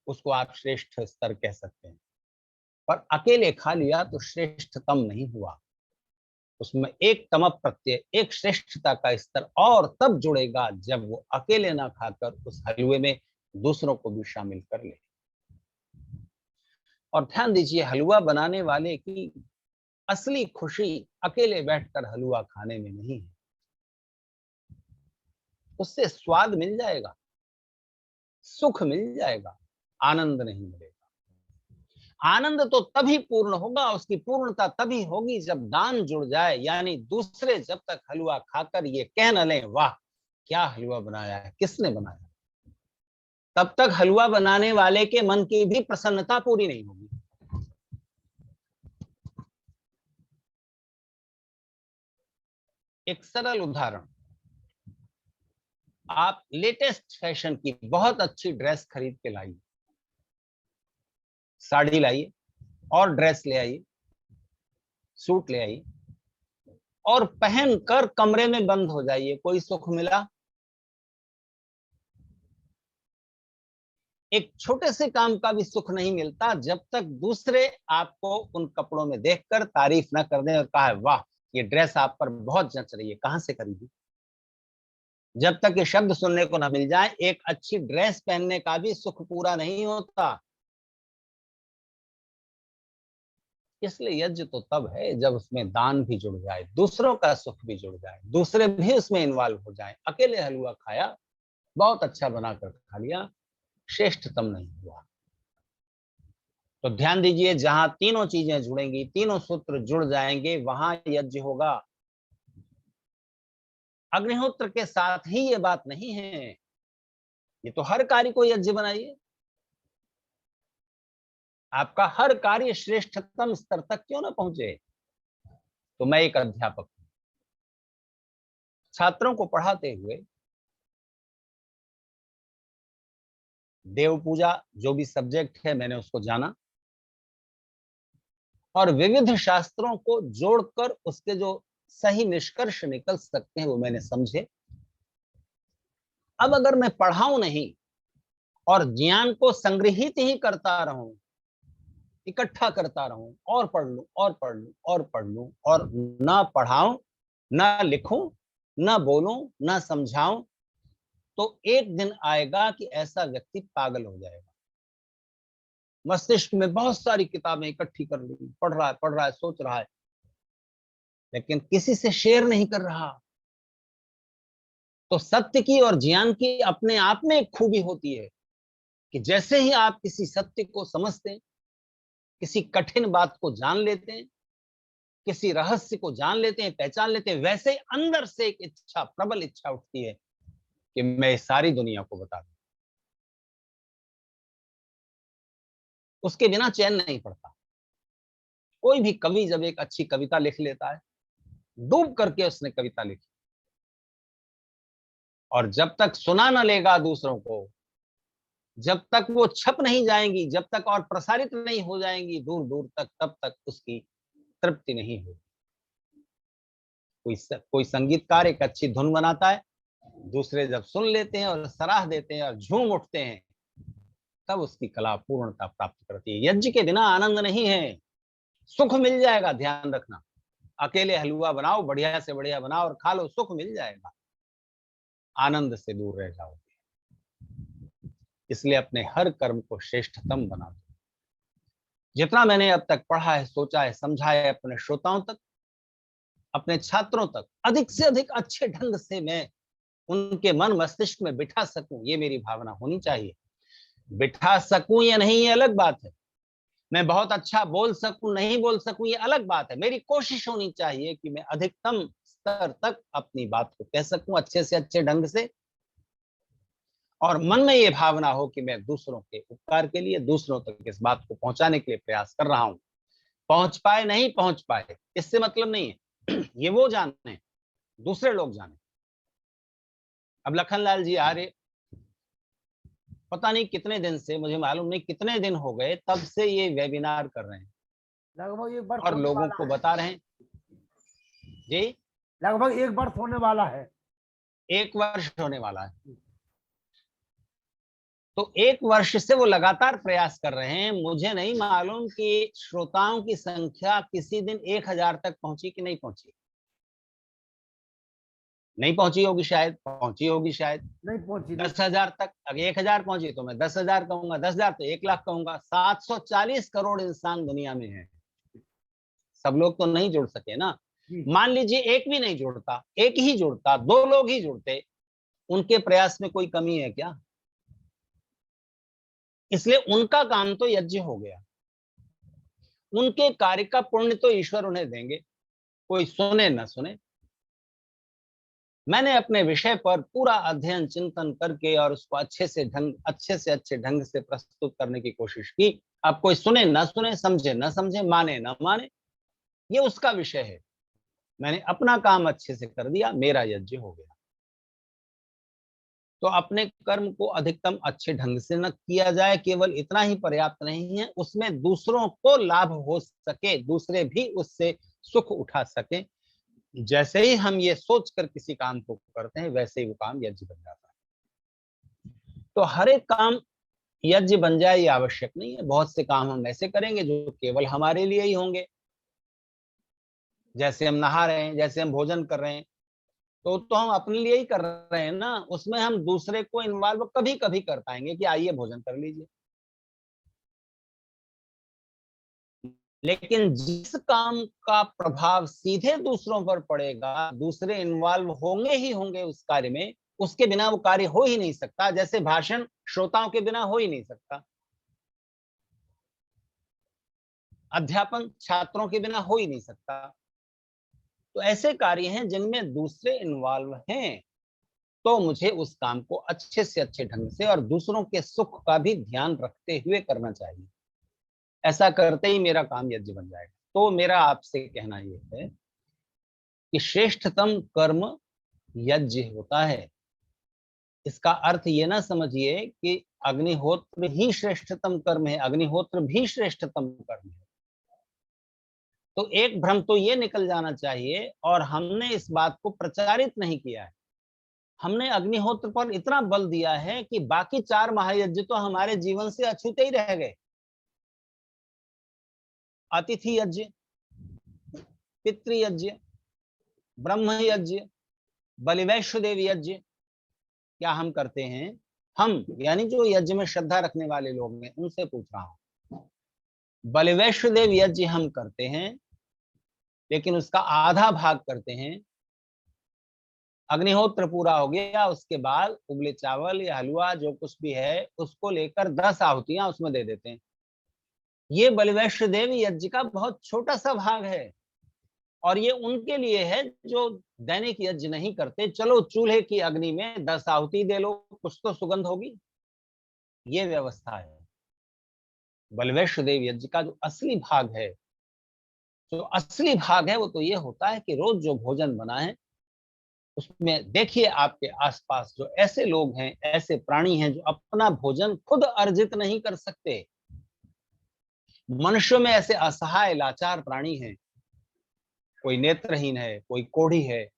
उसको आप श्रेष्ठ स्तर कह सकते हैं। पर अकेले खा लिया तो श्रेष्ठतम नहीं हुआ, उसमें एक तम प्रत्यय, एक श्रेष्ठता का स्तर और तब जुड़ेगा जब वो अकेले ना खाकर उस हलवे में दूसरों को भी शामिल कर ले। और ध्यान दीजिए, हलवा बनाने वाले की असली खुशी अकेले बैठकर हलवा खाने में नहीं है। उससे स्वाद मिल जाएगा, सुख मिल जाएगा, आनंद नहीं मिलेगा। आनंद तो तभी पूर्ण होगा, उसकी पूर्णता तभी होगी जब दान जुड़ जाए, यानी दूसरे जब तक हलवा खाकर ये कह न लें, वाह क्या हलवा बनाया है, किसने बनाया, तब तक हलवा बनाने वाले के मन की भी प्रसन्नता पूरी नहीं होगी। एक सरल उदाहरण, आप लेटेस्ट फैशन की बहुत अच्छी ड्रेस खरीद के लाइए, साड़ी लाइए और ड्रेस ले आइए, सूट ले आइए, और पहनकर कमरे में बंद हो जाइए। कोई सुख मिला? एक छोटे से काम का भी सुख नहीं मिलता जब तक दूसरे आपको उन कपड़ों में देखकर तारीफ ना कर दें और कहा, वाह ये ड्रेस आप पर बहुत जच रही है, कहां से खरीदी। जब तक ये शब्द सुनने को ना मिल जाए, एक अच्छी ड्रेस पहनने का भी सुख पूरा नहीं होता। इसलिए यज्ञ तो तब है जब उसमें दान भी जुड़ जाए, दूसरों का सुख भी जुड़ जाए, दूसरे भी उसमें इन्वॉल्व हो जाए। अकेले हलवा खाया, बहुत अच्छा बनाकर खा लिया, श्रेष्ठतम नहीं हुआ। तो ध्यान दीजिए, जहां तीनों चीजें जुड़ेंगी, तीनों सूत्र जुड़ जाएंगे, वहां यज्ञ होगा। अग्निहोत्र के साथ ही ये बात नहीं है, ये तो हर कार्य को यज्ञ बनाइए। आपका हर कार्य श्रेष्ठतम स्तर तक क्यों ना पहुंचे। तो मैं एक अध्यापक हूं, छात्रों को पढ़ाते हुए देव पूजा जो भी सब्जेक्ट है मैंने उसको जाना, और विविध शास्त्रों को जोड़कर उसके जो सही निष्कर्ष निकल सकते हैं वो मैंने समझे। अब अगर मैं पढ़ाऊं नहीं और ज्ञान को संग्रहित ही करता रहूं, इकट्ठा करता रहूं, और पढ़ लूं और पढ़ लूं और पढ़ लूं, और ना पढ़ाऊं, ना लिखूं, ना बोलूं, ना समझाऊं, तो एक दिन आएगा कि ऐसा व्यक्ति पागल हो जाएगा। मस्तिष्क में बहुत सारी किताबें इकट्ठी कर ली, पढ़ रहा है, सोच रहा है, लेकिन किसी से शेयर नहीं कर रहा। तो सत्य की और ज्ञान की अपने आप में एक खूबी होती है कि जैसे ही आप किसी सत्य को समझते हैं, किसी कठिन बात को जान लेते हैं, किसी रहस्य को जान लेते हैं, पहचान लेते हैं, वैसे ही अंदर से एक इच्छा, प्रबल इच्छा उठती है कि मैं सारी दुनिया को बता दूं। उसके बिना चैन नहीं पड़ता। कोई भी कवि जब एक अच्छी कविता लिख लेता है, डूब करके उसने कविता लिखी, और जब तक सुना न लेगा दूसरों को, जब तक वो छप नहीं जाएंगी, जब तक और प्रसारित नहीं हो जाएंगी दूर दूर तक, तब तक उसकी तृप्ति नहीं होगी। कोई संगीतकार एक अच्छी धुन बनाता है, दूसरे जब सुन लेते हैं और सराह देते हैं और झूम उठते हैं, तब उसकी कला पूर्णता प्राप्त करती है। यज्ञ के बिना आनंद नहीं है। सुख मिल जाएगा, ध्यान रखना। अकेले हलवा बनाओ, बढ़िया से बढ़िया बनाओ और खा लो, सुख मिल जाएगा, आनंद से दूर रह जाओगे। इसलिए अपने हर कर्म को श्रेष्ठतम बना दो। जितना मैंने अब तक पढ़ा है, सोचा है, समझा है, अपने श्रोताओं तक, अपने छात्रों तक अधिक से अधिक अच्छे ढंग से मैं उनके मन मस्तिष्क में बिठा सकूं, ये मेरी भावना होनी चाहिए। बिठा सकूं या नहीं, ये अलग बात है। मैं बहुत अच्छा बोल सकूं, नहीं बोल सकूं, ये अलग बात है। मेरी कोशिश होनी चाहिए कि मैं अधिकतम स्तर तक अपनी बात को कह सकूं, अच्छे से अच्छे ढंग से, और मन में ये भावना हो कि मैं दूसरों के उपकार के लिए, दूसरों तक इस बात को पहुंचाने के लिए प्रयास कर रहा हूं। पहुंच पाए नहीं पहुंच पाए, इससे मतलब नहीं है। ये वो जाने, दूसरे लोग जाने। अब लखनलाल जी आ रहे, पता नहीं कितने दिन से, मुझे मालूम नहीं कितने दिन हो गए तब से ये वेबिनार कर रहे हैं लगभग 1 वर्ष और होने लोगों वाला को है। बता रहे हैं। जी, लगभग 1 वर्ष होने वाला है। 1 वर्ष होने वाला है। तो 1 वर्ष से वो लगातार प्रयास कर रहे हैं। मुझे नहीं मालूम कि श्रोताओं की संख्या किसी दिन 1000 तक पहुंची कि नहीं पहुंची। नहीं पहुंची होगी शायद, पहुंची होगी शायद। नहीं पहुंची। 10,000 तक, अगर 1000 पहुंची तो मैं 10,000 कहूंगा, 10,000 तो 1,00,000 कहूंगा। 740 करोड़ इंसान दुनिया में है। सब लोग तो नहीं जुड़ सके ना। मान लीजिए एक भी नहीं जुड़ता, एक ही जुड़ता, 2 लोग ही जुड़ते, उनके प्रयास में कोई कमी है क्या? इसलिए उनका काम तो यज्ञ हो गया। उनके कार्य का पुण्य तो ईश्वर उन्हें देंगे, कोई सुने न सुने। मैंने अपने विषय पर पूरा अध्ययन चिंतन करके और उसको अच्छे से अच्छे ढंग से प्रस्तुत करने की कोशिश की। अब कोई सुने न सुने, समझे न समझे, माने न माने, ये उसका विषय है। मैंने अपना काम अच्छे से कर दिया, मेरा यज्ञ हो गया। तो अपने कर्म को अधिकतम अच्छे ढंग से न किया जाए, केवल इतना ही पर्याप्त नहीं है, उसमें दूसरों को लाभ हो सके, दूसरे भी उससे सुख उठा सके। जैसे ही हम ये सोचकर किसी काम को करते हैं, वैसे ही वो काम यज्ञ बन जाता है। तो हर एक काम यज्ञ बन जाए ये आवश्यक नहीं है। बहुत से काम हम ऐसे करेंगे जो केवल हमारे लिए ही होंगे। जैसे हम नहा रहे हैं, जैसे हम भोजन कर रहे हैं, तो हम अपने लिए ही कर रहे हैं ना। उसमें हम दूसरे को इन्वॉल्व कभी कभी कर पाएंगे कि आइए भोजन कर लीजिए। लेकिन जिस काम का प्रभाव सीधे दूसरों पर पड़ेगा, दूसरे इन्वॉल्व होंगे ही होंगे उस कार्य में, उसके बिना वो कार्य हो ही नहीं सकता। जैसे भाषण श्रोताओं के बिना हो ही नहीं सकता, अध्यापन छात्रों के बिना हो ही नहीं सकता। तो ऐसे कार्य हैं जिनमें दूसरे इन्वॉल्व हैं, तो मुझे उस काम को अच्छे से अच्छे ढंग से और दूसरों के सुख का भी ध्यान रखते हुए करना चाहिए। ऐसा करते ही मेरा काम यज्ञ बन जाएगा। तो मेरा आपसे कहना यह है कि श्रेष्ठतम कर्म यज्ञ होता है। इसका अर्थ ये ना समझिए कि अग्निहोत्र ही श्रेष्ठतम कर्म है, अग्निहोत्र भी श्रेष्ठतम कर्म है। तो एक भ्रम तो ये निकल जाना चाहिए, और हमने इस बात को प्रचारित नहीं किया है। हमने अग्निहोत्र पर इतना बल दिया है कि बाकी 4 महायज्ञ तो हमारे जीवन से अछूते ही रह गए। अतिथि यज्ञ, पितृयज्ञ, ब्रह्म यज्ञ, बलिवैश्वदेव यज्ञ क्या हम करते हैं? हम यानी जो यज्ञ में श्रद्धा रखने वाले लोग हैं उनसे पूछ रहा हूं। बलिवैश्वदेव यज्ञ हम करते हैं, लेकिन उसका आधा भाग करते हैं। अग्निहोत्र पूरा हो गया, उसके बाद उबले चावल या हलवा जो कुछ भी है उसको लेकर 10 आहुतियां उसमें दे देते हैं। ये बलिवैश्य देव यज्ञ का बहुत छोटा सा भाग है, और ये उनके लिए है जो दैनिक यज्ञ नहीं करते। चलो चूल्हे की अग्नि में 10 आहुति दे लो, कुछ तो सुगंध होगी। ये व्यवस्था है। बलिवैश्य देव यज्ञ का जो असली भाग है, वो तो ये होता है कि रोज जो भोजन बना है उसमें देखिए आपके आसपास जो ऐसे लोग हैं, ऐसे प्राणी हैं जो अपना भोजन खुद अर्जित नहीं कर सकते। मनुष्यों में ऐसे असहाय लाचार प्राणी हैं, कोई नेत्रहीन है, कोई कोढ़ी है,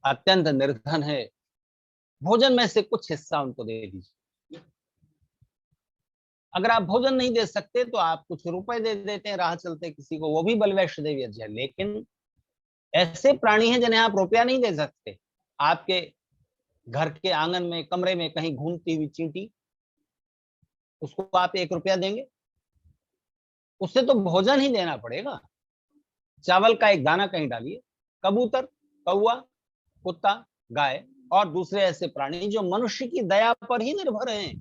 अत्यंत निर्धन है। भोजन में से कुछ हिस्सा उनको दे दीजिए। अगर आप भोजन नहीं दे सकते तो आप कुछ रुपए दे देते हैं राह चलते किसी को, वो भी बलिवैश्य देव यज्ञ है। लेकिन ऐसे प्राणी हैं जिन्हें आप रुपया नहीं दे सकते। आपके घर के आंगन में, कमरे में कहीं घूमती हुई चींटी, उसको आप 1 रुपया देंगे? उससे तो भोजन ही देना पड़ेगा। चावल का एक दाना कहीं डालिए। कबूतर, कौवा, कुत्ता, गाय और दूसरे ऐसे प्राणी जो मनुष्य की दया पर ही निर्भर हैं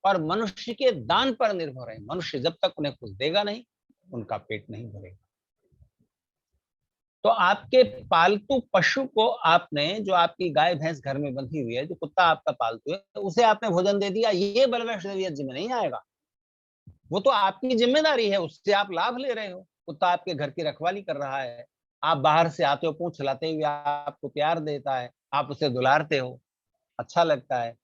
और मनुष्य के दान पर निर्भर हैं। मनुष्य जब तक उन्हें कुछ देगा नहीं, उनका पेट नहीं भरेगा। तो आपके पालतू पशु को आपने, जो आपकी गाय भैंस घर में बंधी हुई है, जो कुत्ता आपका पालतू है, तो उसे आपने भोजन दे दिया, ये बलिवैश्य देव यज्ञ में नहीं आएगा। वो तो आपकी जिम्मेदारी है, उससे आप लाभ ले रहे हो। कुत्ता आपके घर की रखवाली कर रहा है, आप बाहर से आते हो, पूंछ हिलाते हुए आपको प्यार देता है, आप उसे दुलारते हो, अच्छा लगता है।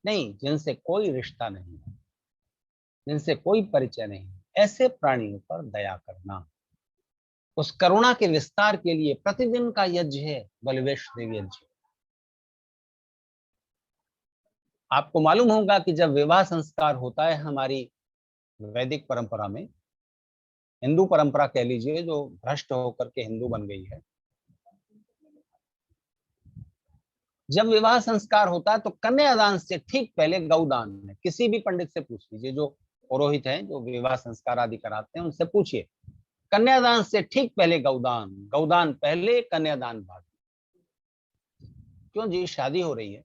नहीं, जिनसे कोई रिश्ता नहीं है, जिनसे कोई परिचय नहीं, ऐसे प्राणियों पर दया करना, उस करुणा के विस्तार के लिए प्रतिदिन का यज्ञ है बलिवैश्य देव यज्ञ। आपको मालूम होगा कि जब विवाह संस्कार होता है हमारी वैदिक परंपरा में, हिंदू परंपरा कह लीजिए, जो भ्रष्ट होकर के हिंदू बन गई है, जब विवाह संस्कार होता है तो कन्यादान से ठीक पहले गौदान है। किसी भी पंडित से पूछ लीजिए, जो पुरोहित हैं, जो विवाह संस्कार आदि कराते हैं, उनसे पूछिए। कन्यादान से ठीक पहले गौदान, गौदान पहले, कन्यादान बाद। क्यों जी, शादी हो रही है,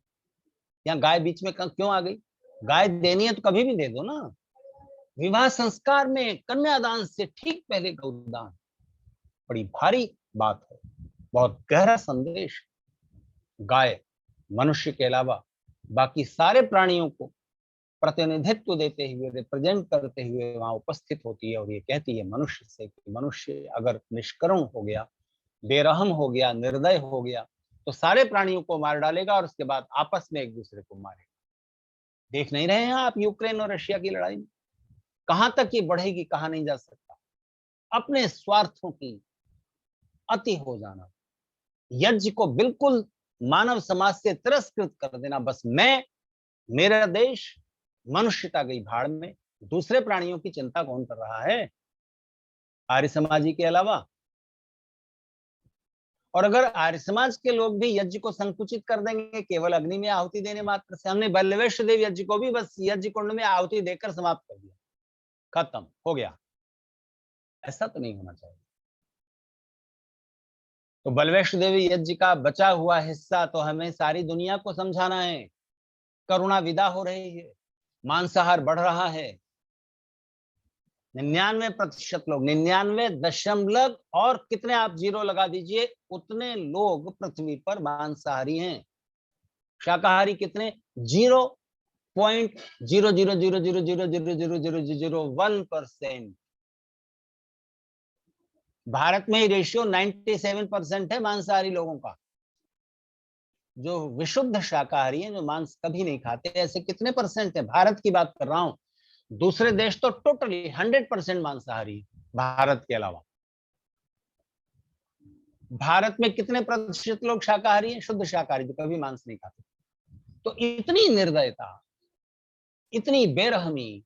यहाँ गाय बीच में क्यों आ गई? गाय देनी है तो कभी भी दे दो ना। विवाह संस्कार में कन्यादान से ठीक पहले गौदान, बड़ी भारी बात है, बहुत गहरा संदेश। गाय मनुष्य के अलावा बाकी सारे प्राणियों को प्रतिनिधित्व देते हुए, रिप्रेजेंट करते हुए वहां उपस्थित होती है और ये कहती है मनुष्य से कि मनुष्य अगर निष्करुण हो गया, बेरहम हो गया, निर्दय हो गया, तो सारे प्राणियों को मार डालेगा और उसके बाद आपस में एक दूसरे को मारेगा। देख नहीं रहे हैं आप यूक्रेन और रशिया की लड़ाई में कहां तक ये बढ़ेगी, कहा नहीं जा सकता। अपने स्वार्थों की अति हो जाना, यज्ञ को बिल्कुल मानव समाज से तिरस्कृत कर देना। बस मैं, मेरा देश, मनुष्यता गई भाड़ में, दूसरे प्राणियों की चिंता कौन कर रहा है आर्य समाजी के अलावा? और अगर आर्य समाज के लोग भी यज्ञ को संकुचित कर देंगे केवल अग्नि में आहुति देने मात्र से, हमने बलिवैश्य देव यज्ञ को भी बस यज्ञ कुंड में आहुति देकर समाप्त कर दिया, खत्म हो गया, ऐसा तो नहीं होना चाहिए। तो बलिवैश्य देव यज्ञ का बचा हुआ हिस्सा तो हमें सारी दुनिया को समझाना है। करुणा विदा हो रही है, मांसाहार बढ़ रहा है। 99% लोग, 99 और कितने आप जीरो लगा दीजिए, उतने लोग पृथ्वी पर मांसाहारी हैं। शाकाहारी कितने? 0.00000000001%। भारत में ही रेशियो 97% है मांसाहारी लोगों का। जो विशुद्ध शाकाहारी हैं, जो मांस कभी नहीं खाते, ऐसे कितने परसेंट है? भारत की बात कर रहा हूं, दूसरे देश तो टोटली 100% मांसाहारी है भारत के अलावा। भारत में कितने प्रतिशत लोग शाकाहारी हैं, शुद्ध शाकाहारी, जो कभी मांस नहीं खाते? तो इतनी निर्दयता, इतनी बेरहमी,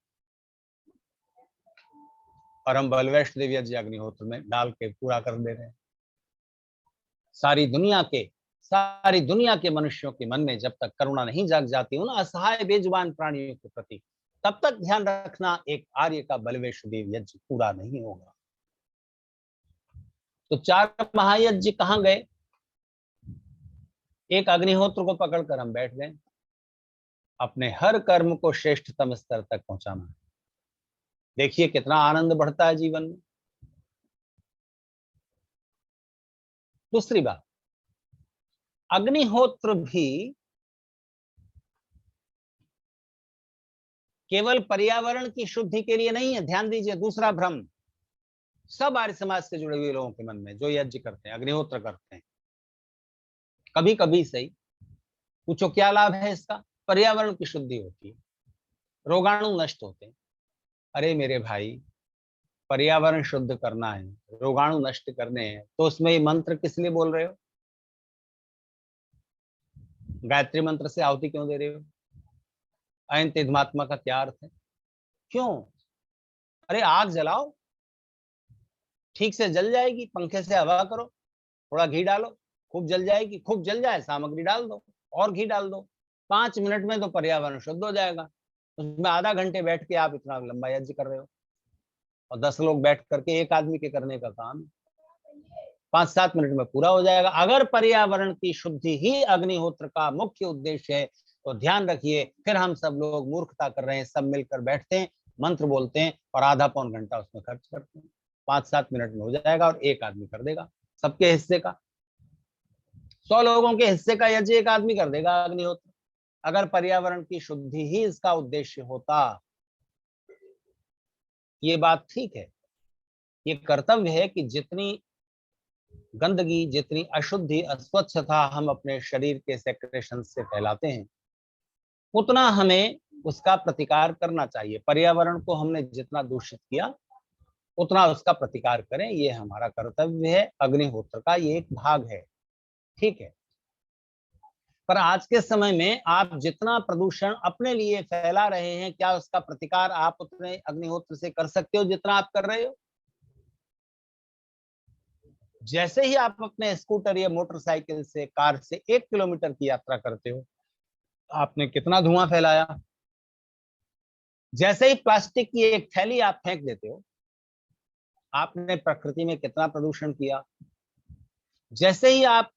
और हम बलिवैश्य देव यज्ञ अग्निहोत्र में डाल के पूरा कर दे रहे हैं। सारी दुनिया के मनुष्यों के मन में जब तक करुणा नहीं जाग जाती उन असहाय बेजुबान प्राणियों के प्रति, तब तक ध्यान रखना एक आर्य का बलिवैश्य देव यज्ञ पूरा नहीं होगा। तो 4 महायज्ञ कहां गए? एक अग्निहोत्र को पकड़कर हम बैठ गए। अपने हर कर्म को श्रेष्ठतम स्तर तक पहुंचाना है। देखिए कितना आनंद बढ़ता है जीवन में। दूसरी बात, अग्निहोत्र भी केवल पर्यावरण की शुद्धि के लिए नहीं है। ध्यान दीजिए, दूसरा भ्रम सब आर्य समाज से जुड़े हुए लोगों के मन में, जो यज्ञ करते हैं, अग्निहोत्र करते हैं, कभी कभी सही, पूछो क्या लाभ है इसका? पर्यावरण की शुद्धि होती है, रोगाणु नष्ट होते हैं। अरे मेरे भाई, पर्यावरण शुद्ध करना है, रोगाणु नष्ट करने हैं, तो उसमें ये मंत्र किस लिए बोल रहे हो? गायत्री मंत्र से आहुति क्यों दे रहे हो? अयन तिधमात्मा का क्या अर्थ है? क्यों? अरे आग जलाओ, ठीक से जल जाएगी, पंखे से हवा करो, थोड़ा घी डालो, खूब जल जाएगी। खूब जल जाए, सामग्री डाल दो और घी डाल दो, 5 मिनट में तो पर्यावरण शुद्ध हो जाएगा। उसमें आधा घंटे बैठ के आप इतना लंबा यज्ञ कर रहे हो, और 10 लोग बैठ करके एक आदमी के करने का काम 5-7 मिनट में पूरा हो जाएगा। अगर पर्यावरण की शुद्धि ही अग्निहोत्र का मुख्य उद्देश्य है, तो ध्यान रखिए, फिर हम सब लोग मूर्खता कर रहे हैं। सब मिलकर बैठते हैं, मंत्र बोलते हैं और आधा पौन घंटा उसमें खर्च करते हैं। 5-7 मिनट में हो जाएगा और एक आदमी कर देगा सबके हिस्से का। 100 लोगों के हिस्से का यज्ञ एक आदमी कर देगा अग्निहोत्र। अगर पर्यावरण की शुद्धि ही इसका उद्देश्य होता, ये बात ठीक है, ये कर्तव्य है कि जितनी गंदगी, जितनी अशुद्धि, अस्वच्छता हम अपने शरीर के सेक्रेशन से फैलाते हैं, उतना हमें उसका प्रतिकार करना चाहिए। पर्यावरण को हमने जितना दूषित किया, उतना उसका प्रतिकार करें, ये हमारा कर्तव्य है। अग्निहोत्र का ये एक भाग है, ठीक है। पर आज के समय में आप जितना प्रदूषण अपने लिए फैला रहे हैं, क्या उसका प्रतिकार आप उतने अग्निहोत्र से कर सकते हो जितना आप कर रहे हो? जैसे ही आप अपने स्कूटर या मोटरसाइकिल से, कार से 1 किलोमीटर की यात्रा करते हो, आपने कितना धुआं फैलाया। जैसे ही प्लास्टिक की एक थैली आप फेंक देते हो, आपने प्रकृति में कितना प्रदूषण किया। जैसे ही आप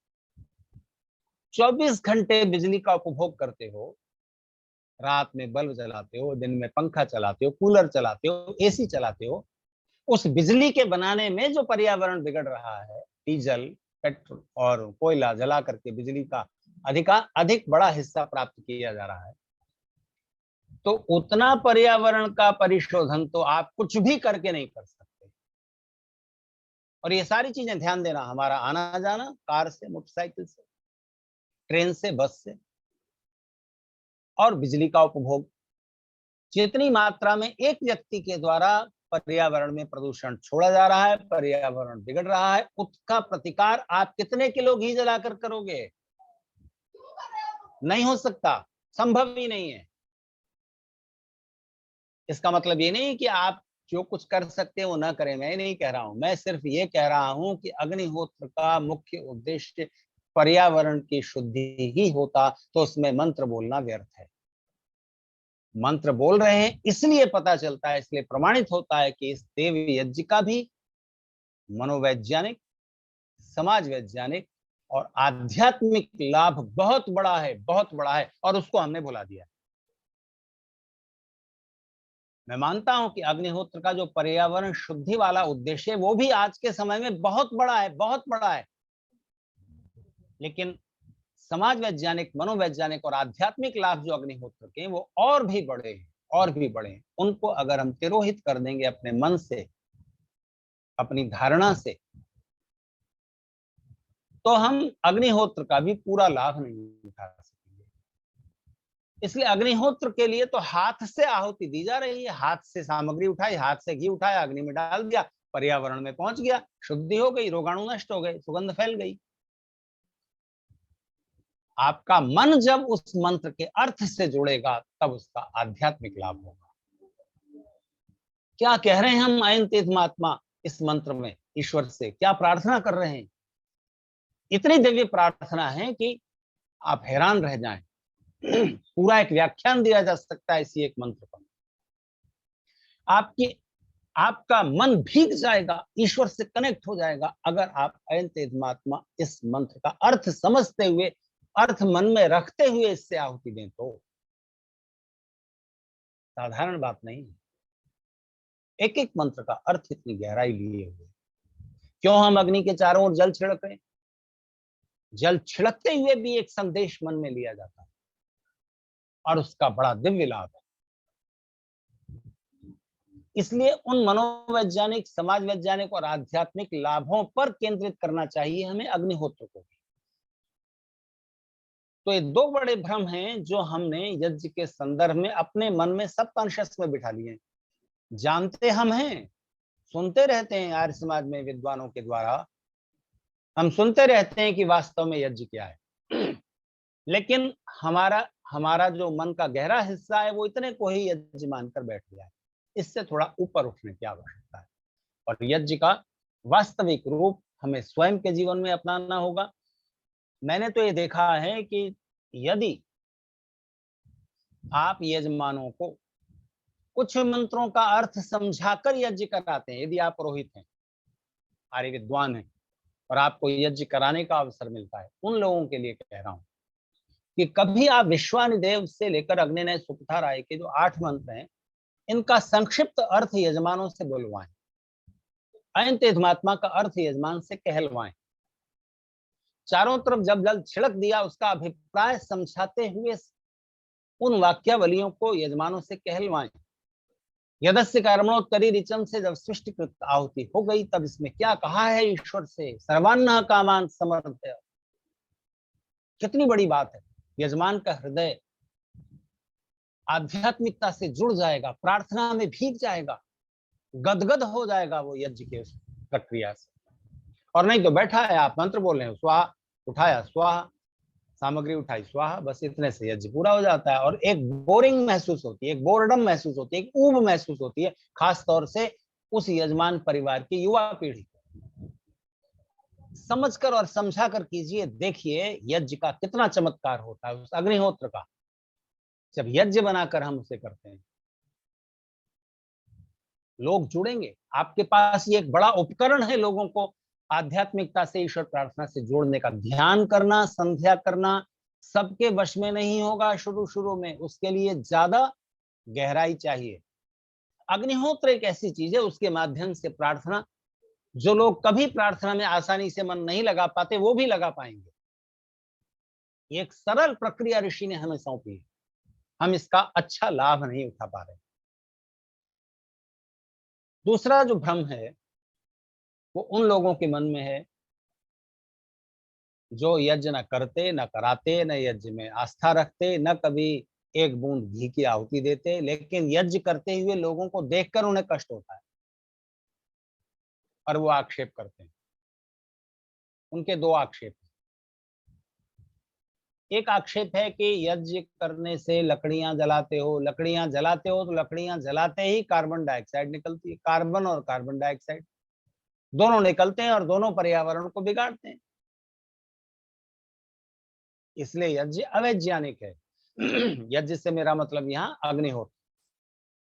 24 घंटे बिजली का उपभोग करते हो, रात में बल्ब जलाते हो, दिन में पंखा चलाते हो, कूलर चलाते हो, एसी चलाते हो, उस बिजली के बनाने में जो पर्यावरण बिगड़ रहा है, डीजल, पेट्रोल और कोयला जला करके बिजली का अधिक बड़ा हिस्सा प्राप्त किया जा रहा है, तो उतना पर्यावरण का परिशोधन तो आप कुछ भी करके नहीं कर सकते। और ये सारी चीजें ध्यान देना, हमारा आना जाना कार से, मोटरसाइकिल से, ट्रेन से, बस से, और बिजली का उपभोग, जितनी मात्रा में एक व्यक्ति के द्वारा पर्यावरण में प्रदूषण छोड़ा जा रहा है, पर्यावरण बिगड़ रहा है, उसका प्रतिकार आप कितने किलो घी जलाकर करोगे? नहीं हो सकता, संभव ही नहीं है। इसका मतलब ये नहीं कि आप जो कुछ कर सकते हैं वो ना करें, मैं नहीं कह रहा हूं। मैं सिर्फ ये कह रहा हूं कि अग्निहोत्र का मुख्य उद्देश्य पर्यावरण की शुद्धि ही होता, तो उसमें मंत्र बोलना व्यर्थ है। मंत्र बोल रहे हैं इसलिए पता चलता है, इसलिए प्रमाणित होता है कि इस देव यज्ञ का भी मनोवैज्ञानिक, समाज वैज्ञानिक और आध्यात्मिक लाभ बहुत बड़ा है, बहुत बड़ा है, और उसको हमने भुला दिया। मैं मानता हूं कि अग्निहोत्र का जो पर्यावरण शुद्धि वाला उद्देश्य है, वो भी आज के समय में बहुत बड़ा है, बहुत बड़ा है। लेकिन समाज वैज्ञानिक, मनोवैज्ञानिक और आध्यात्मिक लाभ जो अग्निहोत्र के, वो और भी बड़े हैं, और भी बड़े हैं। उनको अगर हम तिरोहित कर देंगे अपने मन से, अपनी धारणा से, तो हम अग्निहोत्र का भी पूरा लाभ नहीं उठा सकेंगे। इसलिए अग्निहोत्र के लिए तो हाथ से आहुति दी जा रही है। हाथ से सामग्री उठाई, हाथ से घी उठाया, अग्नि में डाल दिया, पर्यावरण में पहुंच गया, शुद्धि हो गई, रोगाणु नष्ट हो गए, सुगंध फैल गई। आपका मन जब उस मंत्र के अर्थ से जुड़ेगा, तब उसका आध्यात्मिक लाभ होगा। क्या कह रहे हैं हम अयन तीर्थमात्मा इस मंत्र में? ईश्वर से क्या प्रार्थना कर रहे हैं? इतनी दिव्य प्रार्थना है कि आप हैरान रह जाएं। पूरा एक व्याख्यान दिया जा सकता है इसी एक मंत्र पर। आपका मन भीग जाएगा, ईश्वर से कनेक्ट हो जाएगा, अगर आप अयन तीर्थमात्मा इस मंत्र का अर्थ समझते हुए, अर्थ मन में रखते हुए इससे आहुति दें। तो साधारण बात नहीं। एक एक मंत्र का अर्थ इतनी गहराई लिए हुए। क्यों हम अग्नि के चारों ओर जल छिड़क रहे हैं? जल छिड़कते हुए भी एक संदेश मन में लिया जाता है और उसका बड़ा दिव्य लाभ है। इसलिए उन मनोवैज्ञानिक, समाज वैज्ञानिक और आध्यात्मिक लाभों पर केंद्रित करना चाहिए हमें अग्निहोत्र को। तो ये दो बड़े भ्रम हैं जो हमने यज्ञ के संदर्भ में अपने मन में सबकॉन्शियस में बिठा लिए। जानते हम हैं, सुनते रहते हैं आर्य समाज में विद्वानों के द्वारा, हम सुनते रहते हैं कि वास्तव में यज्ञ क्या है, लेकिन हमारा जो मन का गहरा हिस्सा है वो इतने को ही यज्ञ मानकर बैठ गया है। इससे थोड़ा ऊपर उठने की आवश्यकता है और यज्ञ का वास्तविक रूप हमें स्वयं के जीवन में अपनाना होगा। मैंने तो ये देखा है कि यदि आप यजमानों को कुछ मंत्रों का अर्थ समझाकर यज्ञ कराते हैं, यदि आप पुरोहित हैं, आर्य विद्वान हैं और आपको यज्ञ कराने का अवसर मिलता है, उन लोगों के लिए कह रहा हूं कि कभी आप विश्वानिदेव से लेकर अग्निनय सुपथा राय के जो 8 मंत्र हैं, इनका संक्षिप्त अर्थ यजमानों से बोलवाएं, अयंत धर्मात्मा का अर्थ यजमान से कहलवाएं, चारों तरफ जब जल छिड़क दिया उसका अभिप्राय समझाते हुए उन वाक्यावलियों को यजमानों से कहलवाएं। यदस्य कर्मणोत्तरी ऋचम से जब सृष्टिकृत आहुति हो गई तब इसमें क्या कहा है ईश्वर से, सर्वान्न कामान समर्पय। कितनी बड़ी बात है। यजमान का हृदय आध्यात्मिकता से जुड़ जाएगा, प्रार्थना में भीग जाएगा, गदगद हो जाएगा वो यज्ञ के प्रक्रिया से। और नहीं तो बैठा है, आप मंत्र बोल रहे हो, स्वाहा उठाया स्वाहा, सामग्री उठाई स्वाहा, बस इतने से यज्ञ पूरा हो जाता है। और एक बोरिंग महसूस होती है, एक बोर्डम महसूस होती है, एक ऊब महसूस होती है, खास तौर से उस यजमान परिवार की युवा पीढ़ी। समझकर और समझाकर कीजिए, देखिए यज्ञ का कितना चमत्कार होता है। उस अग्निहोत्र का जब यज्ञ बनाकर हम उसे करते हैं, लोग जुड़ेंगे। आपके पास ये एक बड़ा उपकरण है लोगों को आध्यात्मिकता से, ईश्वर प्रार्थना से जोड़ने का। ध्यान करना, संध्या करना सबके वश में नहीं होगा शुरू में, उसके लिए ज्यादा गहराई चाहिए। अग्निहोत्र एक ऐसी चीज है, उसके माध्यम से प्रार्थना, जो लोग कभी प्रार्थना में आसानी से मन नहीं लगा पाते वो भी लगा पाएंगे। एक सरल प्रक्रिया ऋषि ने हमें सौंपी है, हम इसका अच्छा लाभ नहीं उठा पा रहे। दूसरा जो भ्रम है वो उन लोगों के मन में है जो यज्ञ न करते, न कराते, न यज्ञ में आस्था रखते, न कभी एक बूंद घी की आहुति देते, लेकिन यज्ञ करते हुए लोगों को देखकर उन्हें कष्ट होता है और वो आक्षेप करते हैं। उनके दो आक्षेप हैं। एक आक्षेप है कि यज्ञ करने से लकड़ियां जलाते हो तो लकड़ियां जलाते ही कार्बन डाइऑक्साइड निकलती है। कार्बन और कार्बन डाइऑक्साइड दोनों निकलते हैं और दोनों पर्यावरण को बिगाड़ते हैं, इसलिए यज्ञ अवैज्ञानिक है। यज्ञ से मेरा मतलब यहाँ अग्निहोत्र।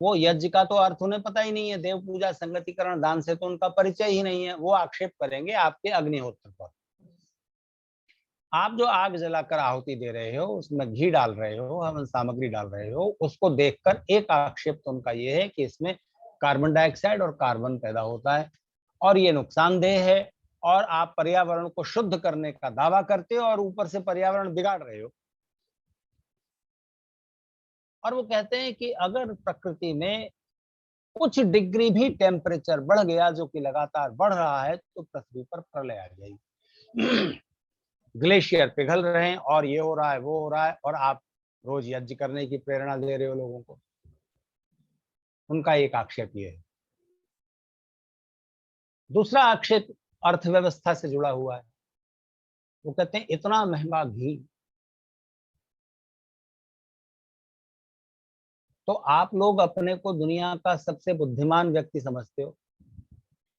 वो यज्ञ का तो अर्थ उन्हें पता ही नहीं है, देव पूजा, संगतिकरण, दान से तो उनका परिचय ही नहीं है। वो आक्षेप करेंगे आपके अग्निहोत्र पर। आप जो आग जलाकर आहुति दे रहे हो, उसमें घी डाल रहे हो, हवन सामग्री डाल रहे हो, उसको देखकर एक आक्षेप तो उनका ये है कि इसमें कार्बन डाइऑक्साइड और कार्बन पैदा होता है और ये नुकसानदेह है, और आप पर्यावरण को शुद्ध करने का दावा करते हो और ऊपर से पर्यावरण बिगाड़ रहे हो। और वो कहते हैं कि अगर प्रकृति में कुछ डिग्री भी टेम्परेचर बढ़ गया, जो कि लगातार बढ़ रहा है, तो पृथ्वी पर प्रलय आ जाएगी। ग्लेशियर पिघल रहे हैं और ये हो रहा है, वो हो रहा है, और आप रोज यज्ञ करने की प्रेरणा दे रहे हो लोगों को। उनका एक आक्षेप ये है। दूसरा आक्षेप अर्थव्यवस्था से जुड़ा हुआ है। वो कहते हैं इतना महंगा घी, तो आप लोग अपने को दुनिया का सबसे बुद्धिमान व्यक्ति समझते हो,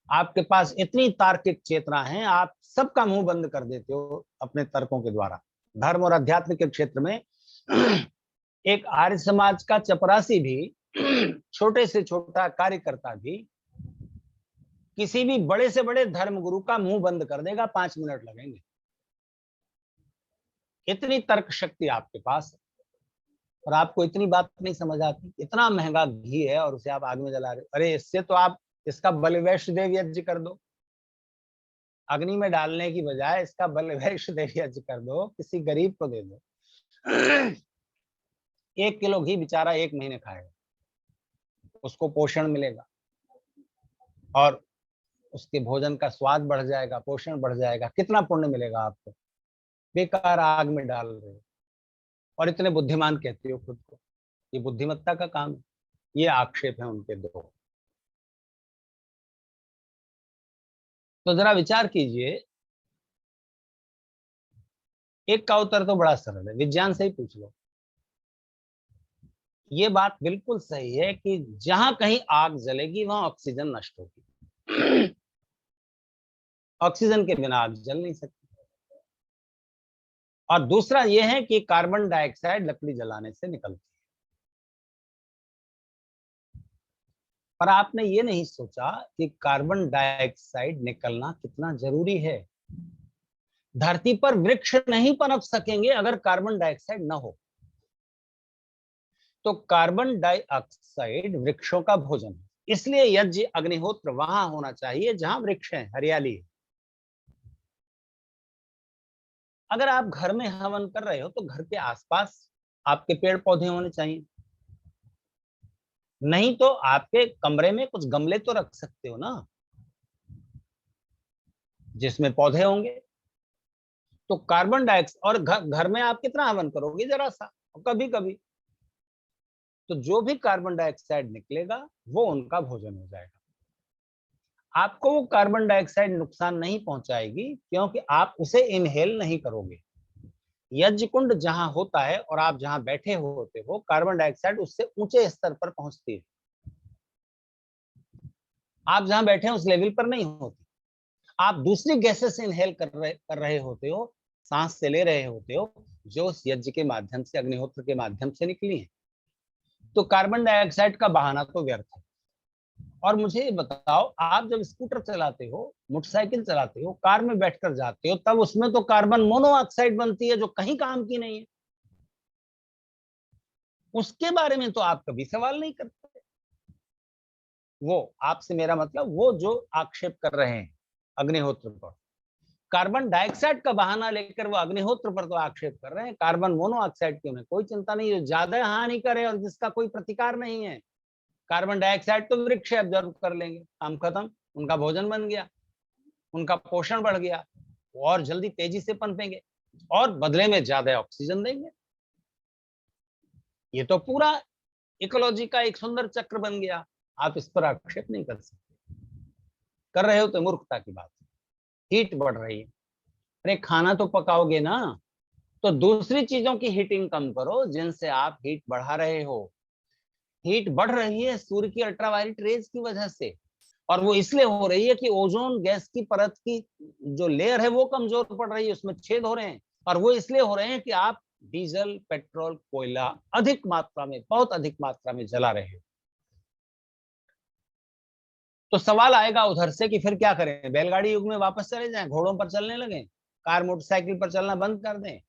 आपके पास इतनी तार्किक चेतना है, आप सबका मुंह बंद कर देते हो अपने तर्कों के द्वारा। धर्म और अध्यात्म के क्षेत्र में एक आर्य समाज का चपरासी भी, छोटे से छोटा कार्यकर्ता भी, किसी भी बड़े से बड़े धर्मगुरु का मुंह बंद कर देगा, 5 मिनट लगेंगे। इतनी तर्क शक्ति आपके पास है और आपको इतनी बात नहीं समझ आती, इतना महंगा घी है और उसे आप आग में जला रहे हो। अरे इससे तो आप इसका बलिवैष्णो देवी यज्ञ कर दो, अग्नि में डालने की बजाय इसका बलिवैष्णो देवी यज्ञ कर दो, किसी गरीब को दे दो। 1 किलो घी बेचारा 1 महीने खाएगा, उसको पोषण मिलेगा और उसके भोजन का स्वाद बढ़ जाएगा, पोषण बढ़ जाएगा, कितना पुण्य मिलेगा आपको। बेकार आग में डाल रहे हो और इतने बुद्धिमान कहते हो खुद को, ये बुद्धिमत्ता का काम है? ये आक्षेप है उनके दो। तो जरा विचार कीजिए, एक का उत्तर तो बड़ा सरल है, विज्ञान से ही पूछ लो। ये बात बिल्कुल सही है कि जहां कहीं आग जलेगी वहां ऑक्सीजन नष्ट होगी। ऑक्सीजन के बिना आग जल नहीं सकती। और दूसरा यह है कि कार्बन डाइऑक्साइड लकड़ी जलाने से निकलती है। पर आपने ये नहीं सोचा कि कार्बन डाइऑक्साइड निकलना कितना जरूरी है। धरती पर वृक्ष नहीं पनप सकेंगे अगर कार्बन डाइऑक्साइड न हो। तो कार्बन डाइऑक्साइड वृक्षों का भोजन है, इसलिए यज्ञ अग्निहोत्र वहां होना चाहिए जहां वृक्ष है, हरियाली है। अगर आप घर में हवन कर रहे हो तो घर के आसपास आपके पेड़ पौधे होने चाहिए, नहीं तो आपके कमरे में कुछ गमले तो रख सकते हो ना, जिसमें पौधे होंगे। तो कार्बन डाइऑक्साइड, और घर में आप कितना हवन करोगे, जरा सा, कभी कभी। तो जो भी कार्बन डाइऑक्साइड निकलेगा वो उनका भोजन हो जाएगा। आपको वो कार्बन डाइऑक्साइड नुकसान नहीं पहुंचाएगी क्योंकि आप उसे इनहेल नहीं करोगे। यज्ञ कुंड जहां होता है और आप जहां बैठे होते हो, कार्बन डाइऑक्साइड उससे ऊंचे स्तर पर पहुंचती है। आप जहां बैठे हैं उस लेवल पर नहीं होती। आप दूसरी गैसेस इनहेल कर रहे होते हो, सांस से ले रहे होते हो, जो उस यज्ञ के माध्यम से, अग्निहोत्र के माध्यम से निकली है। तो कार्बन डाइऑक्साइड का बहाना तो व्यर्थ है। और मुझे ये बताओ, आप जब स्कूटर चलाते हो, मोटरसाइकिल चलाते हो, कार में बैठकर जाते हो, तब उसमें तो कार्बन मोनोऑक्साइड बनती है जो कहीं काम की नहीं है। उसके बारे में तो आप कभी सवाल नहीं करते। वो आपसे, मेरा मतलब वो जो आक्षेप कर रहे हैं अग्निहोत्र पर, कार्बन डाइऑक्साइड का बहाना लेकर वो अग्निहोत्र पर तो आक्षेप कर रहे हैं, कार्बन मोनोऑक्साइड की उन्हें कोई चिंता नहीं है, ज्यादा हानि करे और जिसका कोई प्रतिकार नहीं है। कार्बन डाइऑक्साइड तो वृक्ष ऑब्जर्व कर लेंगे, काम खत्म, उनका भोजन बन गया, उनका पोषण बढ़ गया, और जल्दी तेजी से पनपेंगे और बदले में ज्यादा ऑक्सीजन देंगे। ये तो पूरा इकोलॉजी का एक सुंदर चक्र बन गया। आप इस पर आक्षेप नहीं कर सकते। कर रहे हो तो मूर्खता की बात है। हीट बढ़ रही है, अरे खाना तो पकाओगे ना, तो दूसरी चीजों की हीटिंग कम करो जिनसे आप हीट बढ़ा रहे हो। हीट बढ़ रही है सूर्य की अल्ट्रावायलेट रेज की वजह से, और वो इसलिए हो रही है कि ओजोन गैस की परत की जो लेयर है वो कमजोर पड़ रही है, उसमें छेद हो रहे हैं। और वो इसलिए हो रहे हैं कि आप डीजल, पेट्रोल, कोयला अधिक मात्रा में, बहुत अधिक मात्रा में जला रहे हो। तो सवाल आएगा उधर से कि फिर क्या करें, बैलगाड़ी युग में वापस चले जाएं, घोड़ों पर चलने लगे, कार मोटरसाइकिल पर चलना बंद कर दें।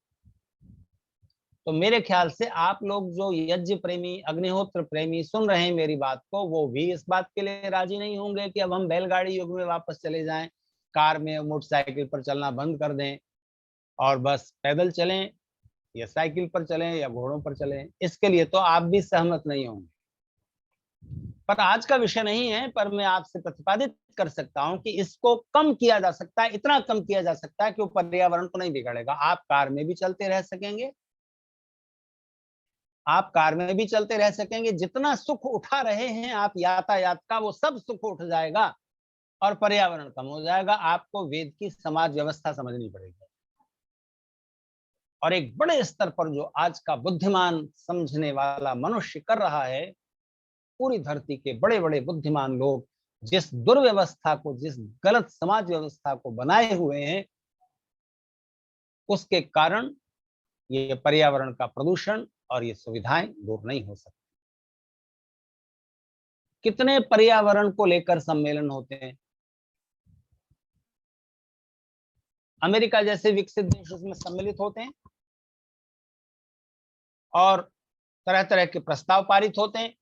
तो मेरे ख्याल से आप लोग जो यज्ञ प्रेमी, अग्निहोत्र प्रेमी सुन रहे हैं मेरी बात को, वो भी इस बात के लिए राजी नहीं होंगे कि अब हम बैलगाड़ी युग में वापस चले जाएं, कार में, मोटरसाइकिल पर चलना बंद कर दें और बस पैदल चलें या साइकिल पर चलें या घोड़ों पर चलें। इसके लिए तो आप भी सहमत नहीं होंगे। पर आज का विषय नहीं है, पर मैं आपसे प्रतिपादित कर सकता हूं कि इसको कम किया जा सकता है, इतना कम किया जा सकता है कि वो पर्यावरण को नहीं बिगाड़ेगा। आप कार में भी चलते रह सकेंगे, आप कार में भी चलते रह सकेंगे, जितना सुख उठा रहे हैं आप यातायात का, वो सब सुख उठ जाएगा और पर्यावरण कम हो जाएगा। आपको वेद की समाज व्यवस्था समझनी पड़ेगी। और एक बड़े स्तर पर जो आज का बुद्धिमान समझने वाला मनुष्य कर रहा है, पूरी धरती के बड़े बड़े बुद्धिमान लोग जिस दुर्व्यवस्था को, जिस गलत समाज व्यवस्था को बनाए हुए हैं, उसके कारण ये पर्यावरण का प्रदूषण और ये सुविधाएं दूर नहीं हो सकती। कितने पर्यावरण को लेकर सम्मेलन होते हैं, अमेरिका जैसे विकसित देश उसमें सम्मिलित होते हैं, और तरह तरह के प्रस्ताव पारित होते हैं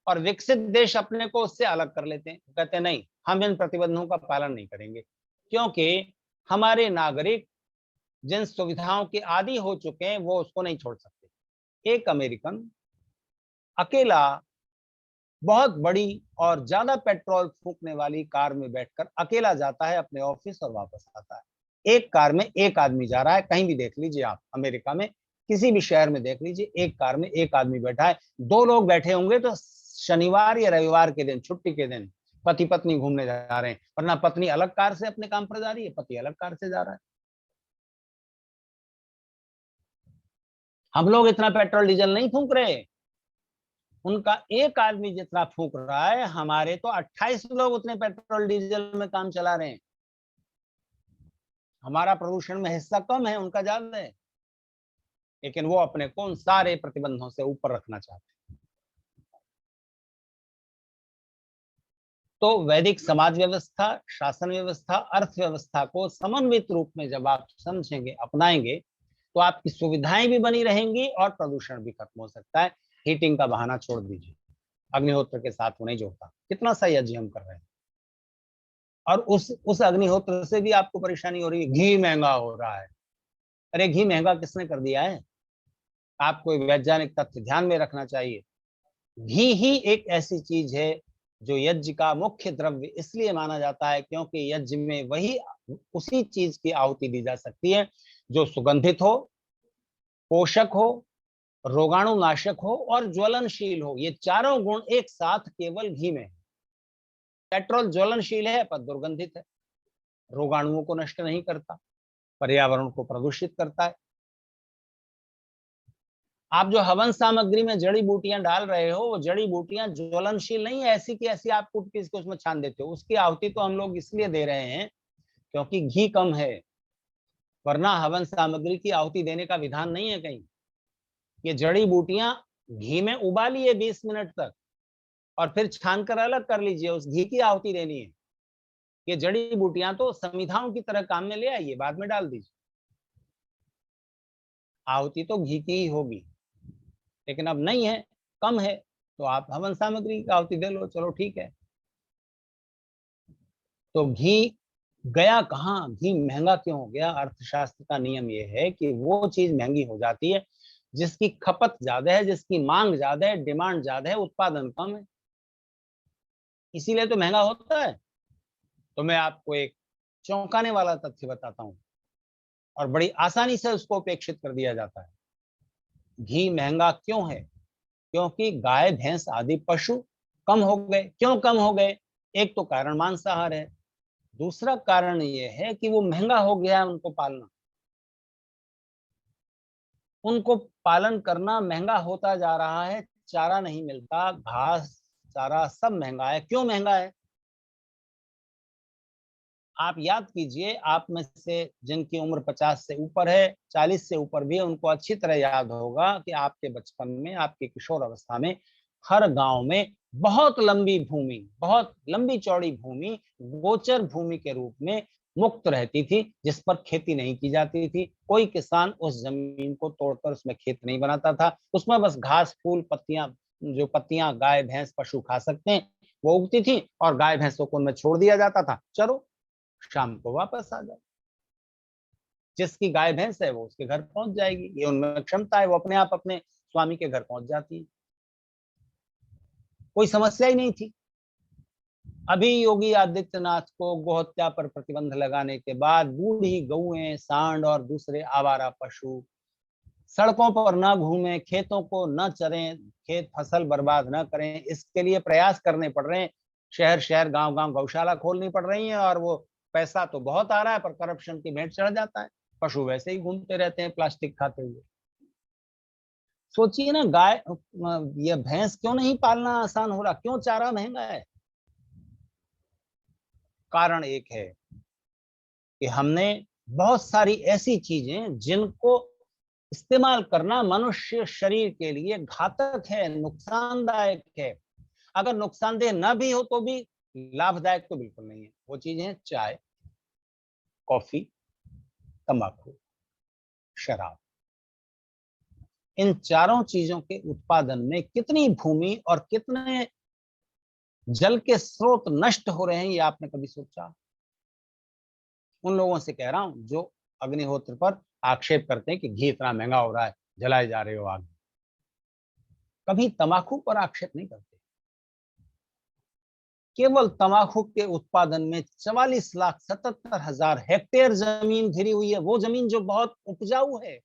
और विकसित देश अपने को उससे अलग कर लेते हैं, कहते हैं नहीं हम इन प्रतिबंधों का पालन नहीं करेंगे, क्योंकि हमारे नागरिक जिन सुविधाओं के आदी हो चुके हैं वो उसको नहीं छोड़ सकते। एक अमेरिकन अकेला बहुत बड़ी और ज्यादा पेट्रोल फूकने वाली कार में बैठकर अकेला जाता है अपने ऑफिस और वापस आता है। एक कार में एक आदमी जा रहा है, कहीं भी देख लीजिए आप अमेरिका में किसी भी शहर में देख लीजिए, एक कार में एक आदमी बैठा है। दो लोग बैठे होंगे तो शनिवार या रविवार के दिन, छुट्टी के दिन पति पत्नी घूमने जा रहे हैं, वरना पत्नी अलग कार से अपने काम पर जा रही है, पति अलग कार से जा रहा है। हम लोग इतना पेट्रोल डीजल नहीं फूंक रहे, उनका एक आदमी जितना फूंक रहा है, हमारे तो 28 लोग उतने पेट्रोल डीजल में काम चला रहे हैं। हमारा प्रदूषण में हिस्सा कम है, उनका ज्यादा है, लेकिन वो अपने को उन सारे प्रतिबंधों से ऊपर रखना चाहते हैं। तो वैदिक समाज व्यवस्था, शासन व्यवस्था, अर्थव्यवस्था को समन्वित रूप में जब आप समझेंगे, अपनाएंगे, तो आपकी सुविधाएं भी बनी रहेंगी और प्रदूषण भी खत्म हो सकता है। हीटिंग का बहाना छोड़ दीजिए, अग्निहोत्र के साथ वो नहीं जोड़ता, कितना सही यज्ञ हम कर रहे हैं, और उस अग्निहोत्र से भी आपको परेशानी हो रही है। घी महंगा हो रहा है, अरे घी महंगा किसने कर दिया है? आपको वैज्ञानिक तथ्य ध्यान में रखना चाहिए। घी ही एक ऐसी चीज है जो यज्ञ का मुख्य द्रव्य इसलिए माना जाता है क्योंकि यज्ञ में वही उसी चीज की आहुति दी जा सकती है जो सुगंधित हो, पोषक हो, रोगाणुनाशक हो और ज्वलनशील हो। ये चारों गुण एक साथ केवल घी में है। पेट्रोल ज्वलनशील है पर दुर्गंधित है, रोगाणुओं को नष्ट नहीं करता, पर्यावरण को प्रदूषित करता है। आप जो हवन सामग्री में जड़ी बूटियां डाल रहे हो, वो जड़ी बूटियां ज्वलनशील नहीं है, ऐसी की ऐसी आप कूट पीस के उसमें छान देते हो। उसकी आहुति तो हम लोग इसलिए दे रहे हैं क्योंकि घी कम है, वरना हवन सामग्री की आहुति देने का विधान नहीं है कहीं। ये जड़ी बूटियां घी में उबालिए 20 मिनट तक और फिर छान कर अलग कर लीजिए, उस घी की आहुति देनी है। ये जड़ी बूटियां तो समिधाओं की तरह काम में ले आइए, बाद में डाल दीजिए, आहुति तो घी की ही होगी। लेकिन अब नहीं है, कम है, तो आप हवन सामग्री की आहुति दे लो, चलो ठीक है। तो घी गया कहाँ, घी महंगा क्यों हो गया? अर्थशास्त्र का नियम यह है कि वो चीज महंगी हो जाती है जिसकी खपत ज्यादा है, जिसकी मांग ज्यादा है, डिमांड ज्यादा है, उत्पादन कम है, इसीलिए तो महंगा होता है। तो मैं आपको एक चौंकाने वाला तथ्य बताता हूं और बड़ी आसानी से उसको उपेक्षित कर दिया जाता है। घी महंगा क्यों है? क्योंकि गाय भैंस आदि पशु कम हो गए। क्यों कम हो गए? एक तो कारण मांसाहार है, दूसरा कारण ये है कि वो महंगा हो गया है उनको पालना, उनको पालन करना महंगा होता जा रहा है, चारा नहीं मिलता, घास चारा सब महंगा है। क्यों महंगा है? आप याद कीजिए, आप में से जिनकी उम्र 50 से ऊपर है, 40 से ऊपर भी है, उनको अच्छी तरह याद होगा कि आपके बचपन में, आपके किशोर अवस्था में हर गांव में बहुत लंबी भूमि, बहुत लंबी चौड़ी भूमि गोचर भूमि के रूप में मुक्त रहती थी, जिस पर खेती नहीं की जाती थी। कोई किसान उस जमीन को तोड़कर उसमें खेत नहीं बनाता था, उसमें बस घास फूल पत्तियां, जो पत्तियां गाय भैंस पशु खा सकते हैं वो उगती थी और गाय भैंसों को उनमें छोड़ दिया जाता था, चलो शाम को वापस आ जाए। जिसकी गाय भैंस है वो उसके घर पहुंच जाएगी, ये उनमें क्षमता है, वो अपने आप अपने स्वामी के घर पहुंच जाती है, कोई समस्या ही नहीं थी। अभी योगी आदित्यनाथ को गोहत्या पर प्रतिबंध लगाने के बाद बूढ़ी गौएं, सांड और दूसरे आवारा पशु सड़कों पर न घूमें, खेतों को न चरें, खेत फसल बर्बाद न करें, इसके लिए प्रयास करने पड़ रहे हैं। शहर शहर गांव गांव गौशाला खोलनी पड़ रही है और वो पैसा तो बहुत आ रहा है पर करप्शन की भेंट चढ़ जाता है, पशु वैसे ही घूमते रहते हैं प्लास्टिक खाते हुए। सोचिए ना, गाय या भैंस क्यों नहीं पालना आसान हो रहा, क्यों चारा महंगा है? कारण एक है कि हमने बहुत सारी ऐसी चीजें जिनको इस्तेमाल करना मनुष्य शरीर के लिए घातक है, नुकसानदायक है, अगर नुकसानदेह न भी हो तो भी लाभदायक तो बिल्कुल नहीं है। वो चीजें हैं चाय, कॉफी, तंबाकू, शराब। इन चारों चीजों के उत्पादन में कितनी भूमि और कितने जल के स्रोत नष्ट हो रहे हैं, ये आपने कभी सोचा? उन लोगों से कह रहा हूं जो अग्निहोत्र पर आक्षेप करते हैं कि घी इतना महंगा हो रहा है, जलाए जा रहे हो आग। कभी तंबाकू पर आक्षेप नहीं करते। केवल तंबाकू के उत्पादन में 44,77,000 हेक्टेयर जमीन घिरी हुई है। वो जमीन जो बहुत उपजाऊ है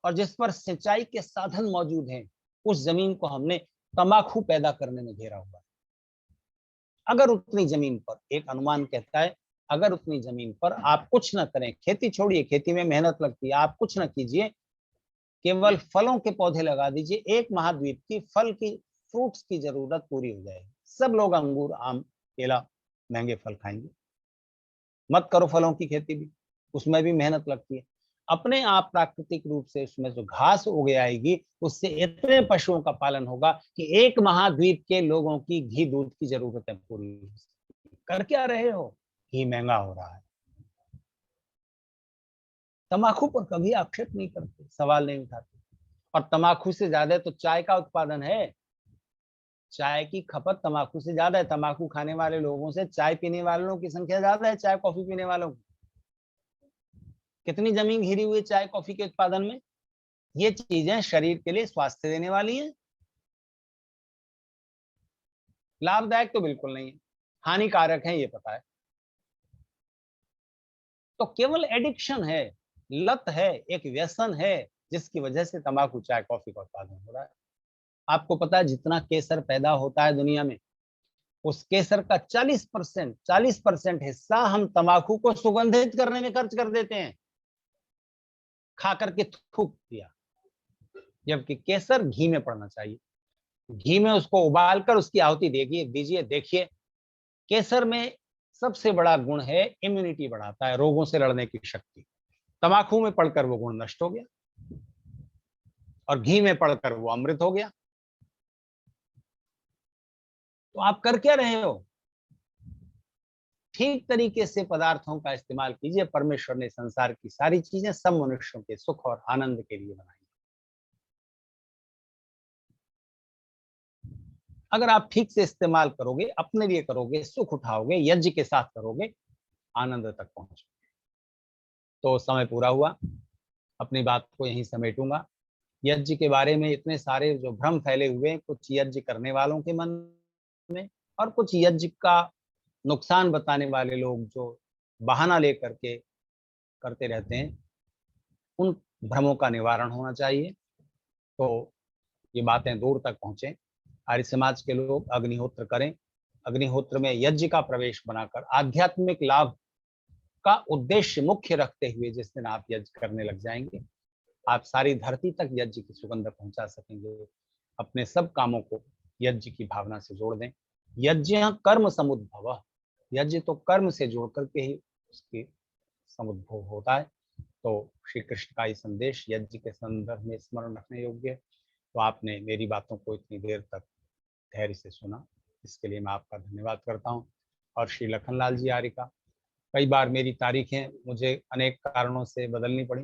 और जिस पर सिंचाई के साधन मौजूद हैं, उस जमीन को हमने तंबाकू पैदा करने में घेरा हुआ है। अगर उतनी जमीन पर, एक अनुमान कहता है, अगर उतनी जमीन पर आप कुछ न करें, खेती छोड़िए, खेती में मेहनत लगती है, आप कुछ न कीजिए, केवल फलों के पौधे लगा दीजिए, एक महाद्वीप की फल की, फ्रूट्स की जरूरत पूरी हो जाएगी। सब लोग अंगूर, आम, केला, महंगे फल खाएंगे। मत करो फलों की खेती भी, उसमें भी मेहनत लगती है। अपने आप प्राकृतिक रूप से उसमें जो घास उग आएगी, उससे इतने पशुओं का पालन होगा कि एक महाद्वीप के लोगों की घी दूध की जरूरतें पूरी हो। कर क्या रहे हो? घी महंगा हो रहा है। तंबाकू पर कभी आक्षेप नहीं करते, सवाल नहीं उठाते। और तंबाकू से ज्यादा तो चाय का उत्पादन है। चाय की खपत तंबाकू से ज्यादा है। तंबाकू खाने वाले लोगों से चाय पीने वालों की संख्या ज्यादा है, चाय कॉफी पीने वालों की। कितनी जमीन घिरी हुई है चाय कॉफी के उत्पादन में। ये चीजें शरीर के लिए स्वास्थ्य देने वाली हैं? लाभदायक तो बिल्कुल नहीं है, हानिकारक है, ये पता है। तो केवल एडिक्शन है, लत है, एक व्यसन है, जिसकी वजह से तंबाकू, चाय, कॉफी का उत्पादन हो रहा है। आपको पता है जितना केसर पैदा होता है दुनिया में, उस केसर का 40% हिस्सा हम तंबाकू को सुगंधित करने में खर्च कर देते हैं। खा करके थूक दिया, जबकि केसर घी में पड़ना चाहिए। घी में उसको उबाल कर उसकी आहुति दीजिए, देखिए केसर में सबसे बड़ा गुण है इम्यूनिटी बढ़ाता है, रोगों से लड़ने की शक्ति। तंबाकू में पड़कर वो गुण नष्ट हो गया और घी में पड़कर वो अमृत हो गया। तो आप कर क्या रहे हो? ठीक तरीके से पदार्थों का इस्तेमाल कीजिए। परमेश्वर ने संसार की सारी चीजें सब मनुष्यों के सुख और आनंद के लिए बनाई। अगर आप ठीक से इस्तेमाल करोगे, अपने लिए करोगे, सुख उठाओगे, यज्ञ के साथ करोगे, आनंद तक पहुंचोगे। तो समय पूरा हुआ, अपनी बात को यहीं समेटूंगा। यज्ञ के बारे में इतने सारे जो भ्रम फैले हुए हैं, कुछ यज्ञ करने वालों के मन में और कुछ यज्ञ का नुकसान बताने वाले लोग जो बहाना लेकर के करते रहते हैं, उन भ्रमों का निवारण होना चाहिए। तो ये बातें दूर तक पहुंचे। आर्य समाज के लोग अग्निहोत्र करें। अग्निहोत्र में यज्ञ का प्रवेश बनाकर आध्यात्मिक लाभ का उद्देश्य मुख्य रखते हुए जिस दिन आप यज्ञ करने लग जाएंगे, आप सारी धरती तक यज्ञ की सुगंध पहुंचा सकेंगे। अपने सब कामों को यज्ञ की भावना से जोड़ दें। यज्ञ कर्म समुद्भव, यज्ञ तो कर्म से जोड़ करके ही उसकी समुद्भव होता है। तो श्री कृष्ण का ये संदेश यज्ञ के संदर्भ में स्मरण रखने योग्य है। तो आपने मेरी बातों को इतनी देर तक धैर्य से सुना, इसके लिए मैं आपका धन्यवाद करता हूँ। और श्री लखनलाल जी आर्य का, कई बार मेरी तारीखें मुझे अनेक कारणों से बदलनी पड़ी,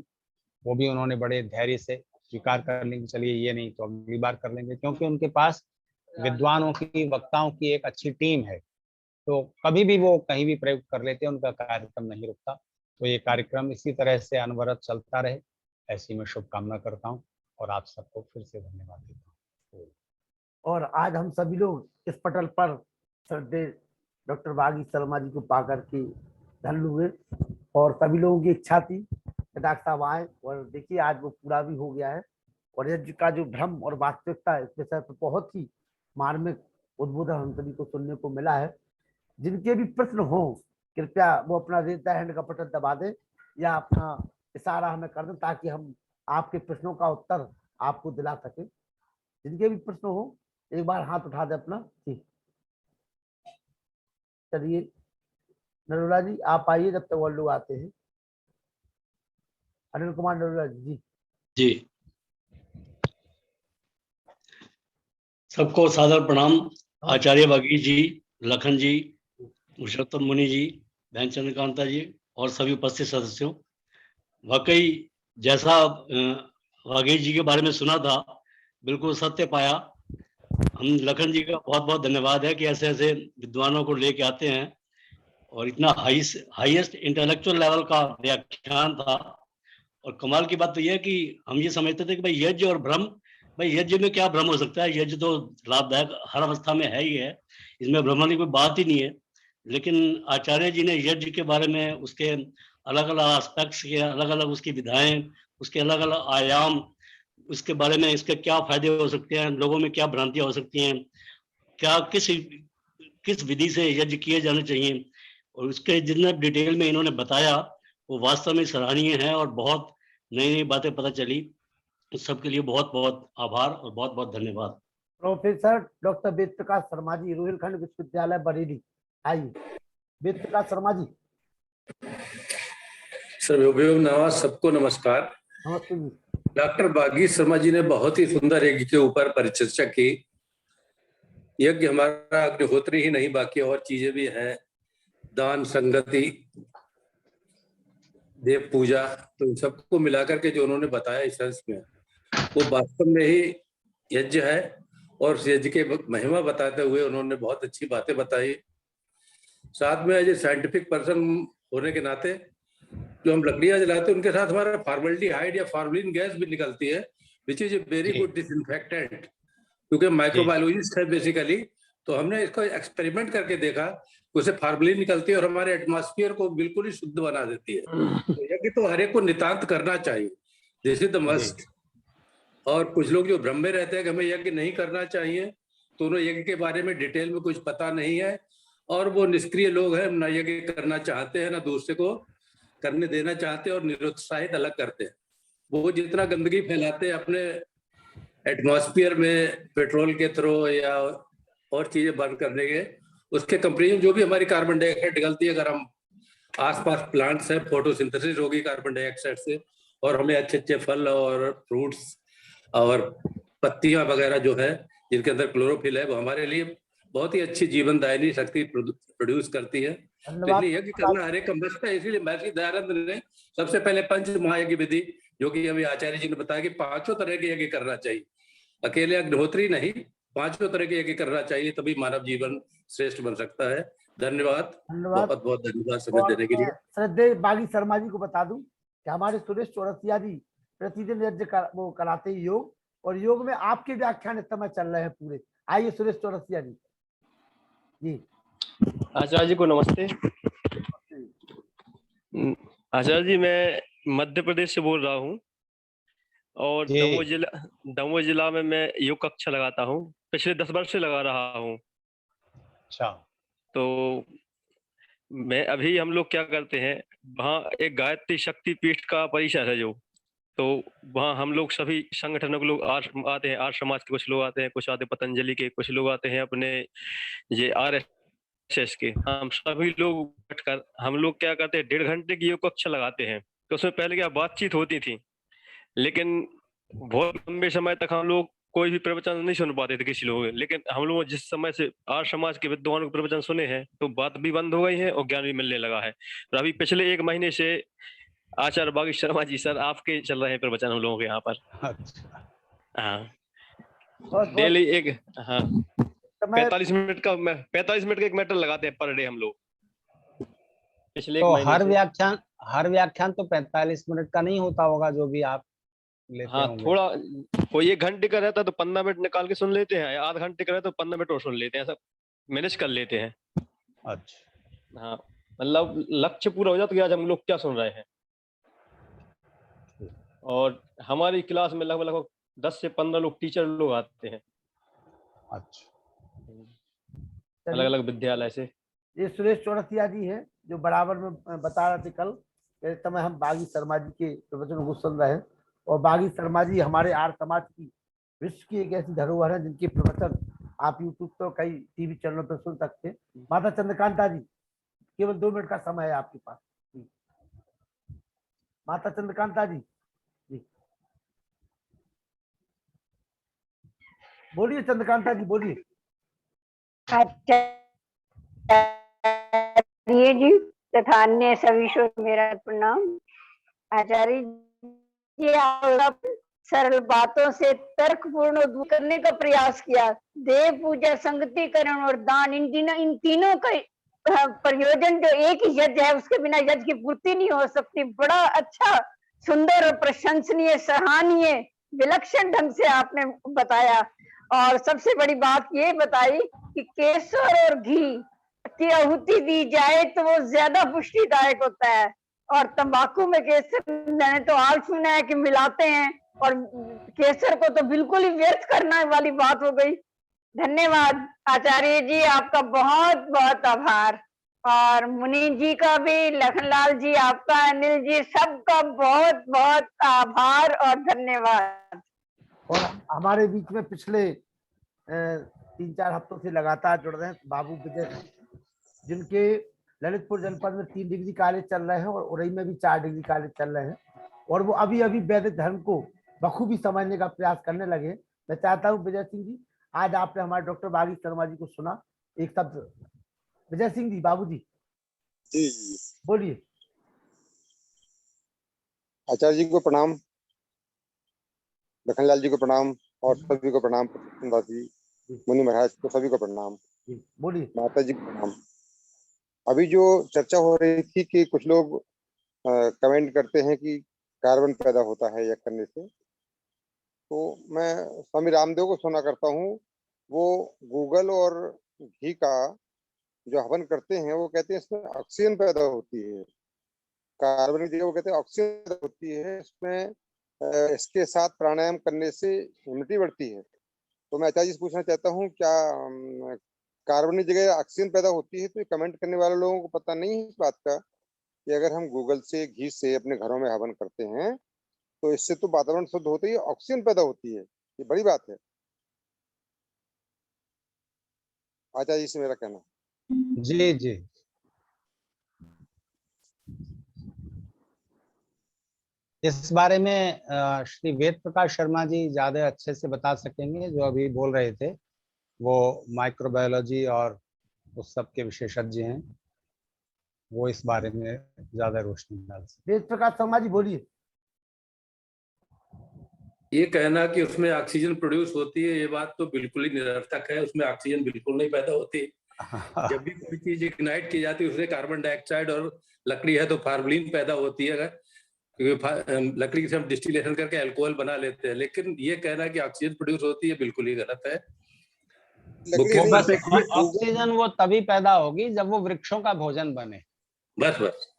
वो भी उन्होंने बड़े धैर्य से स्वीकार कर ली। चलिए ये नहीं तो अगली बार कर लेंगे, क्योंकि उनके पास विद्वानों की, वक्ताओं की एक अच्छी टीम है। तो कभी भी वो कहीं भी प्रयोग कर लेते हैं, उनका कार्यक्रम नहीं रुकता। तो ये कार्यक्रम इसी तरह से अनवरत चलता रहे, ऐसी मैं शुभकामना करता हूँ और आप सबको फिर से धन्यवाद देता हूँ। और आज हम सभी लोग इस पटल पर श्रद्धेय डॉक्टर बागी शर्मा जी को पाकर के धन्य हुए और सभी लोगों की इच्छा थी कि डॉक्टर साहब आए, और देखिए आज वो पूरा भी हो गया है। और यज्ञ का जो भ्रम और वास्तविकता है, इस विषय पर बहुत ही मार्मिक उद्बोधन हम सभी को सुनने को मिला है। जिनके भी प्रश्न हो, कृपया वो अपना रेज हैंड का बटन दबा दें या अपना इशारा हमें कर दें, ताकि हम आपके प्रश्नों का उत्तर आपको दिला सकें। जिनके भी प्रश्न हो एक बार हाथ उठा दे अपना। जी चलिए नरोला जी आप आइए, जब तक वो लोग आते हैं। अनिल कुमार नरोला जी। जी सबको सादर प्रणाम। आचार्य बागी जी, लखन जी, पुरुषोत्तम मुनि जी, बहन चंद्रकांता जी और सभी उपस्थित सदस्यों, वाकई जैसा वागीश जी के बारे में सुना था, बिल्कुल सत्य पाया। हम लखन जी का बहुत बहुत धन्यवाद है कि ऐसे ऐसे विद्वानों को लेके आते हैं, और इतना हाईएस्ट इंटेलेक्चुअल लेवल का व्याख्यान था। और कमाल की बात तो यह है कि हम ये समझते थे कि भाई यज्ञ और भ्रम, भाई यज्ञ में क्या भ्रम हो सकता है, यज्ञ तो लाभदायक हर अवस्था में है ही है, इसमें भ्रम की कोई बात ही नहीं है। लेकिन आचार्य जी ने यज्ञ के बारे में, उसके अलग अलग एस्पेक्ट्स के, अलग अलग उसकी विधाएं, उसके अलग अलग आयाम, उसके बारे में इसके क्या फायदे हो सकते हैं, लोगों में क्या भ्रांतियां हो सकती हैं, क्या किस विधि से यज्ञ किए जाने चाहिए, और उसके जितने डिटेल में इन्होंने बताया वो वास्तव में सराहनीय है, और बहुत नई नई बातें पता चली। तो सबके लिए बहुत बहुत आभार और बहुत बहुत धन्यवाद। प्रोफेसर डॉक्टर वेद प्रकाश शर्मा जी, रोहिलखंड विश्वविद्यालय बरेली, आइए। वेद प्रकाश शर्मा जी। सर्वोपयोग नमः, सबको नमस्कार। नमस्ते जी। डॉक्टर वागीश शर्मा जी ने बहुत ही सुंदर यज्ञ के ऊपर परिचर्चा की। यज्ञ हमारा अग्निहोत्री ही नहीं, बाकी और चीजें भी हैं, दान, संगति, देव पूजा, तो इन सबको मिलाकर के जो उन्होंने बताया इस अंश में, वो वास्तव में ही यज्ञ है। और यज्ञ के महिमा बताते हुए उन्होंने बहुत अच्छी बातें बताई। साथ में एज ए साइंटिफिक पर्सन होने के नाते, जो हम लकड़ियां जलाते हैं उनके साथ हमारा फॉर्मल्डिहाइड या फॉर्मलिन गैस भी निकलती है, which is a very good disinfectant. क्योंकि माइक्रोबायोलॉजिस्ट है बेसिकली, तो हमने इसको एक्सपेरिमेंट करके देखा, उसे फॉर्मलिन निकलती है और हमारे एटमॉस्फेयर को बिल्कुल ही शुद्ध बना देती है। तो यज्ञ तो हर एक को नितांत करना चाहिए, दिस इज द मस्ट। और कुछ लोग जो भ्रम में रहते हैं कि हमें यज्ञ नहीं करना चाहिए, तो उन्हें यज्ञ के बारे में डिटेल में कुछ पता नहीं है, और वो निष्क्रिय लोग हैं, ना यज्ञ करना चाहते हैं, ना दूसरे को करने देना चाहते हैं, और निरुत्साहित अलग करते हैं। वो जितना गंदगी फैलाते हैं अपने एटमॉस्फेयर में पेट्रोल के थ्रू या और चीजें बर्न करने के, उसके कंपेरिजन जो भी हमारी कार्बन डाइऑक्साइड निकलती है, अगर हम आसपास प्लांट्स है, फोटोसिंथेसिस होगी कार्बन डाइऑक्साइड से, और हमें अच्छे अच्छे फल और फ्रूट्स और पत्तियां वगैरह जो है जिनके अंदर क्लोरोफिल है, वो हमारे लिए बहुत ही अच्छी जीवनदायिनी शक्ति प्रोड्यूस करती है। तो इसलिए यज्ञ करना हर एक का मस्त है। इसीलिए महर्षि दयानंद ने सबसे पहले पंच महायज्ञ विधि, जो कि अभी आचार्य जी ने बताया कि 5 तरह के यज्ञ करना चाहिए, अकेले अग्निहोत्री नहीं, 5 तरह के यज्ञ करना चाहिए, तभी मानव जीवन श्रेष्ठ बन सकता है। धन्यवाद, बहुत बहुत धन्यवाद समय देने के लिए। श्रद्धेय वागीश शर्मा जी को बता दूं कि हमारे सुरेश चौरसिया जी प्रतिदिन यज्ञ वो कराते हैं योग, और योग में आपके व्याख्यान इस समय चल रहे हैं पूरे। आइए सुरेश चौरसिया जी। जी आचार्य जी को नमस्ते। आचार्य जी, मैं मध्य प्रदेश से बोल रहा हूँ, और दमोह जिला में मैं योग कक्षा लगाता हूँ, पिछले 10 वर्ष से लगा रहा हूँ। अच्छा। तो मैं अभी हम लोग क्या करते हैं, वहाँ एक गायत्री शक्ति पीठ का परिसर है जो, तो वहाँ हम लोग सभी संगठनों के लोग आते हैं, आर्य समाज के कुछ लोग आते हैं, कुछ आते पतंजलि के, कुछ लोग आते हैं अपने ये RSS के। हम सभी लोग बैठकर हम लोग क्या करते हैं, 1.5 घंटे की योग कक्षा लगाते हैं। तो उसमें पहले क्या बातचीत होती थी, लेकिन बहुत लंबे समय तक हम लोग कोई भी प्रवचन नहीं सुन पाते थे किसी लोग। लेकिन हम लोग जिस समय से आर्य समाज के विद्वानों के प्रवचन सुने हैं, तो बात भी बंद हो गई है और ज्ञान भी मिलने लगा है। तो अभी पिछले 1 महीने से आचार्य वागीश शर्मा जी सर आपके चल रहे हैं प्रवचन हम लोगों के यहाँ पर। हाँ, डेली एक 45 मिनट का 1 मैटर लगाते हैं पर डे हम लोग पिछले 1 महीने से। हर व्याख्यान तो 45 मिनट का नहीं होता होगा जो भी आप लेते होंगे। थोड़ा कोई 1 घंटे का रहता है तो 15 मिनट निकाल के सुन लेते हैं, आध घंटे का रहता है तो 15 मिनट और सुन लेते हैं, ऐसा मैनेज कर लेते हैं। अच्छा। हाँ, मतलब लक्ष्य पूरा हो जाता है कि आज हम लोग क्या सुन रहे हैं। और हमारी क्लास में लगभग 10 से 15 लोग टीचर लोग आते हैं। अच्छा। अलग अलग विद्यालय से। ये सुरेश चौरसिया जी हैं, जो बराबर में बता रहे थे कल इस समय हम वागीश शर्मा जी के प्रवचन को सुन रहे हैं। और वागीश शर्मा जी हमारे आर्य समाज की विश्व की एक ऐसी धरोहर है जिनके प्रवचन आप यूट्यूब पर कई टीवी चैनलों पर सुन सकते हैं। माता चंद्रकांता जी, केवल 2 मिनट का समय है आपके पास। माता चंद्रकांता जी, बोलिए। चंद्रकांता जी बोलिए। आचार्य जी तथा अन्य सभी को मेरा प्रणाम। आचार्य जी सरल बातों से तर्कपूर्ण दूर करने का प्रयास किया। देव पूजा, संगतिकरण और दान, इन तीनों का प्रयोजन जो एक ही यज्ञ है, उसके बिना यज्ञ की पूर्ति नहीं हो सकती। बड़ा अच्छा, सुंदर और प्रशंसनीय, सराहनीय, विलक्षण ढंग से आपने बताया। और सबसे बड़ी बात ये बताई कि केसर और घी की आहुति दी जाए तो वो ज्यादा पुष्टिदायक होता है, और तंबाकू में केसर मैंने तो हाल सुना है कि मिलाते हैं, और केसर को तो बिल्कुल ही व्यर्थ करने वाली बात हो गई। धन्यवाद आचार्य जी, आपका बहुत बहुत आभार। और मुनि जी का भी, लखनलाल जी आपका, अनिल जी सबका बहुत बहुत आभार और धन्यवाद। और हमारे बीच में पिछले 3-4 हफ्तों से लगातार जुड़ रहे हैं बाबू विजय, जिनके ललितपुर जनपद में 3 डिग्री कॉलेज चल रहे हैं और उरई में भी 4 डिग्री कॉलेज चल रहे हैं, और वो अभी अभी वैदिक धर्म को बखूबी समझने का प्रयास करने लगे। मैं चाहता हूँ विजय सिंह जी, आज आपने हमारे डॉक्टर बागी शर्मा जी को सुना, एक शब्द विजय सिंह जी, बाबू जी जी बोलिए। आचार्य जी को प्रणाम, लखनलाल जी को प्रणाम, और सभी को प्रणाम, मुनि महाराज को सभी को प्रणाम, बोलिए। माता जी को प्रणाम। अभी जो चर्चा हो रही थी कि कुछ लोग कमेंट करते हैं कि कार्बन पैदा होता है यज्ञ करने से, तो मैं स्वामी रामदेव को सुना करता हूँ, वो गूगल और घी का जो हवन करते हैं वो कहते हैं इसमें ऑक्सीजन पैदा होती है, कार्बन की जगह वो कहते हैं ऑक्सीजन पैदा होती है, इसमें इसके साथ प्राणायाम करने से इम्यूनिटी बढ़ती है। तो मैं आचार्य जी से पूछना चाहता हूँ, क्या कार्बन की जगह ऑक्सीजन पैदा होती है? तो ये कमेंट करने वाले लोगों को पता नहीं है इस बात का कि अगर हम गूगल से, घी से अपने घरों में हवन करते हैं तो इससे तो वातावरण शुद्ध होता ही, ऑक्सीजन पैदा होती है, ये बड़ी बात है। आचार्य जी से मेरा कहना। जी जी, इस बारे में श्री वेद प्रकाश शर्मा जी ज्यादा अच्छे से बता सकेंगे, जो अभी बोल रहे थे, वो माइक्रोबायोलॉजी और उस सब के विशेषज्ञ हैं, वो इस बारे में ज्यादा रोशनी डाल सकते। वेद प्रकाश शर्मा जी बोलिए। ये कहना कि उसमें ऑक्सीजन प्रोड्यूस होती है, ये बात तो बिल्कुल ही निरर्थक है। उसमें ऑक्सीजन बिल्कुल नहीं पैदा होती। जब भी कोई चीज इग्नाइट की जाती है उसमें कार्बन डाइऑक्साइड, और लकड़ी है तो फार्मलिन पैदा होती है, क्योंकि लकड़ी से हम डिस्टिलेशन करके अल्कोहल बना लेते हैं। लेकिन ये कहना कि ऑक्सीजन प्रोड्यूस होती है बिल्कुल ही गलत है। वो बस ऑक्सीजन वो तभी पैदा होगी जब वो वृक्षों का भोजन बने, बस बस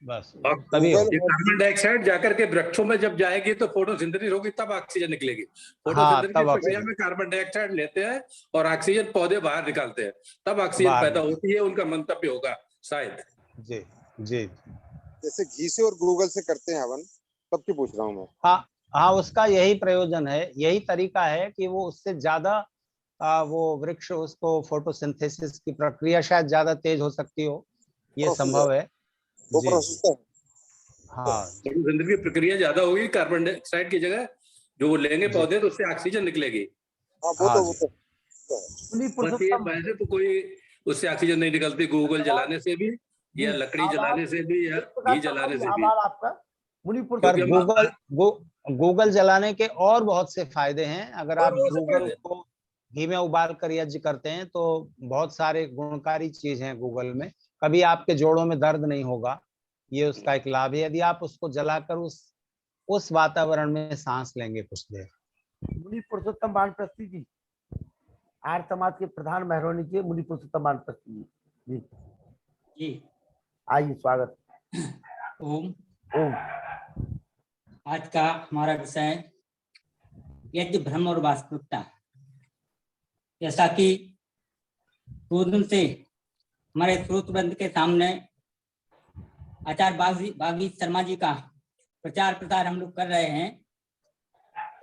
बस तभी कार्बन डाइऑक्साइड जाकर के वृक्षों में जब जाएगी तो फोटोसिंथेसिस होगी, तब ऑक्सीजन निकलेगी। फोटोसिंथेसिस की प्रक्रिया में कार्बन डाइऑक्साइड लेते हैं और ऑक्सीजन पौधे बाहर निकालते हैं, तब ऑक्सीजन पैदा होती है। उनका मंतव्य होगा शायद। जी जी, जैसे घी से और गूगल से करते हैं हवन, तब की पूछ रहा हूँ मैं। हाँ, उसका यही प्रयोजन है, यही तरीका है कि वो उससे ज्यादा वो वृक्ष, उसको फोटोसिंथेसिस की प्रक्रिया शायद ज्यादा तेज हो सकती हो, ये संभव है। वो प्रोसेस है। हाँ, फोटोसिंथेसिस की प्रक्रिया ज्यादा होगी, कार्बन डाइऑक्साइड की जगह जो वो लेंगे पौधे तो उससे ऑक्सीजन निकलेगी। हाँ, वो तो वैसे तो कोई उससे ऑक्सीजन नहीं निकलती, गूगल जलाने से भी, या लकड़ी जलाने से भी, या घी जलाने से भी। आपका पर गूगल जलाने के और बहुत से फायदे हैं। अगर आप गूगल को घी में उबाल कर यज्ञ करते हैं तो बहुत सारे गुणकारी चीज हैं गूगल में, कभी आपके जोड़ों में दर्द नहीं होगा, ये उसका एक लाभ है, यदि आप उसको जलाकर उस वातावरण में सांस लेंगे कुछ देर। मुनि पुरुषोत्तम वानप्रस्थी जी, आर्य समाज के प्रधान मेहरौनी के मुनि पुरुषोत्तम वानप्रस्थी जी, जी आइए, स्वागत। ओम। ओम। आज का हमारा विषय यज्ञ, ब्रह्म और वास्तविकता। जैसा कि 2 दिन से हमारे स्रोत वृंद के सामने आचार्य बागी शर्मा जी का प्रचार प्रसार हम लोग कर रहे हैं,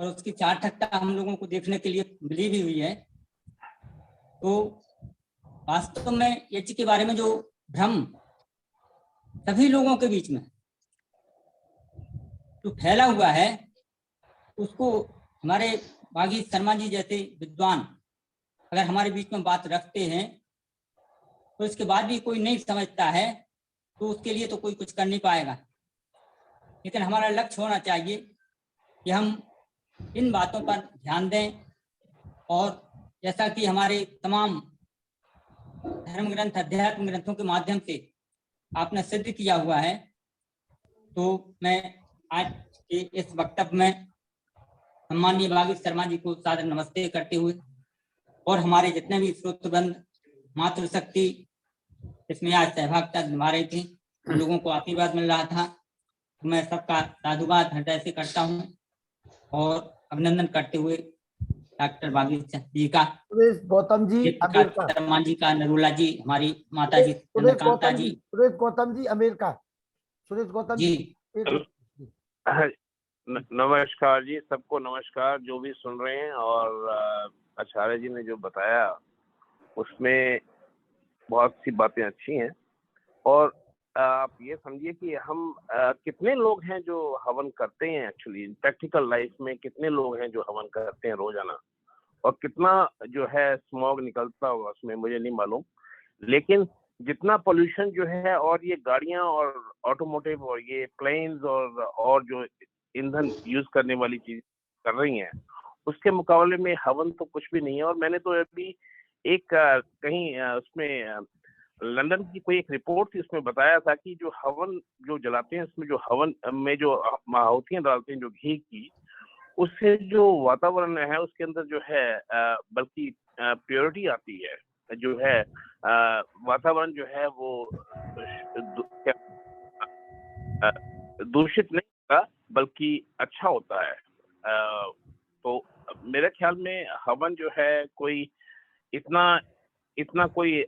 और उसकी सार्थकता हम लोगों को देखने के लिए मिली भी हुई है। तो वास्तव में यज्ञ के बारे में जो भ्रम सभी लोगों के बीच में जो फैला हुआ है, उसको हमारे बागी शर्मा जी जैसे विद्वान अगर हमारे बीच में बात रखते हैं तो इसके बाद भी कोई नहीं समझता है तो उसके लिए तो कोई कुछ कर नहीं पाएगा। लेकिन हमारा लक्ष्य होना चाहिए कि हम इन बातों पर ध्यान दें। और जैसा कि हमारे तमाम धर्म ग्रंथ, अध्यात्म ग्रंथों के माध्यम से आपने सिद्ध किया हुआ है, तो मैं आज के इस वक्तव्य में सम्माननीय बागीश शर्मा जी को सादर नमस्ते करते हुए और हमारे जितने भी श्रोतबंद मातृशक्ति इसमें आज सहभागिता निभा रही थी, उन लोगों को आशीर्वाद मिल रहा था, तो मैं सबका साधुवाद हृदय से करता हूँ और अभिनंदन करते हुए डॉक्टर बागीश जी का, सुरेश गौतम जी अमेरिका, शर्मा जी का, नरूला जी, हमारी माता जी चंद्रकांता जी, सुरेश गौतम जी अमेरिका, सुरेश गौतम जी। नमस्कार जी, सबको नमस्कार जो भी सुन रहे हैं। और आचार्य जी ने जो बताया उसमें बहुत सी बातें अच्छी हैं। और आप ये समझिए कि हम कितने लोग हैं जो हवन करते हैं, एक्चुअली प्रैक्टिकल लाइफ में कितने लोग हैं जो हवन करते हैं रोजाना, और कितना जो है स्मॉग निकलता होगा उसमें मुझे नहीं मालूम। लेकिन जितना पोल्यूशन जो है, और ये गाड़ियां और ऑटोमोटिव और ये प्लेन्स और जो ईंधन यूज करने वाली चीज कर रही हैं, उसके मुकाबले में हवन तो कुछ भी नहीं है। और मैंने तो अभी एक कहीं उसमें लंदन की कोई एक रिपोर्ट थी, उसमें बताया था कि जो हवन जो जलाते हैं, उसमें जो हवन में जो आहुतियां डालते हैं जो घी की, उससे जो वातावरण है उसके अंदर जो है बल्कि प्योरिटी आती है, जो है वातावरण जो है वो दूषित नहीं होता बल्कि अच्छा होता है। तो मेरे ख्याल में हवन जो है कोई इतना कोई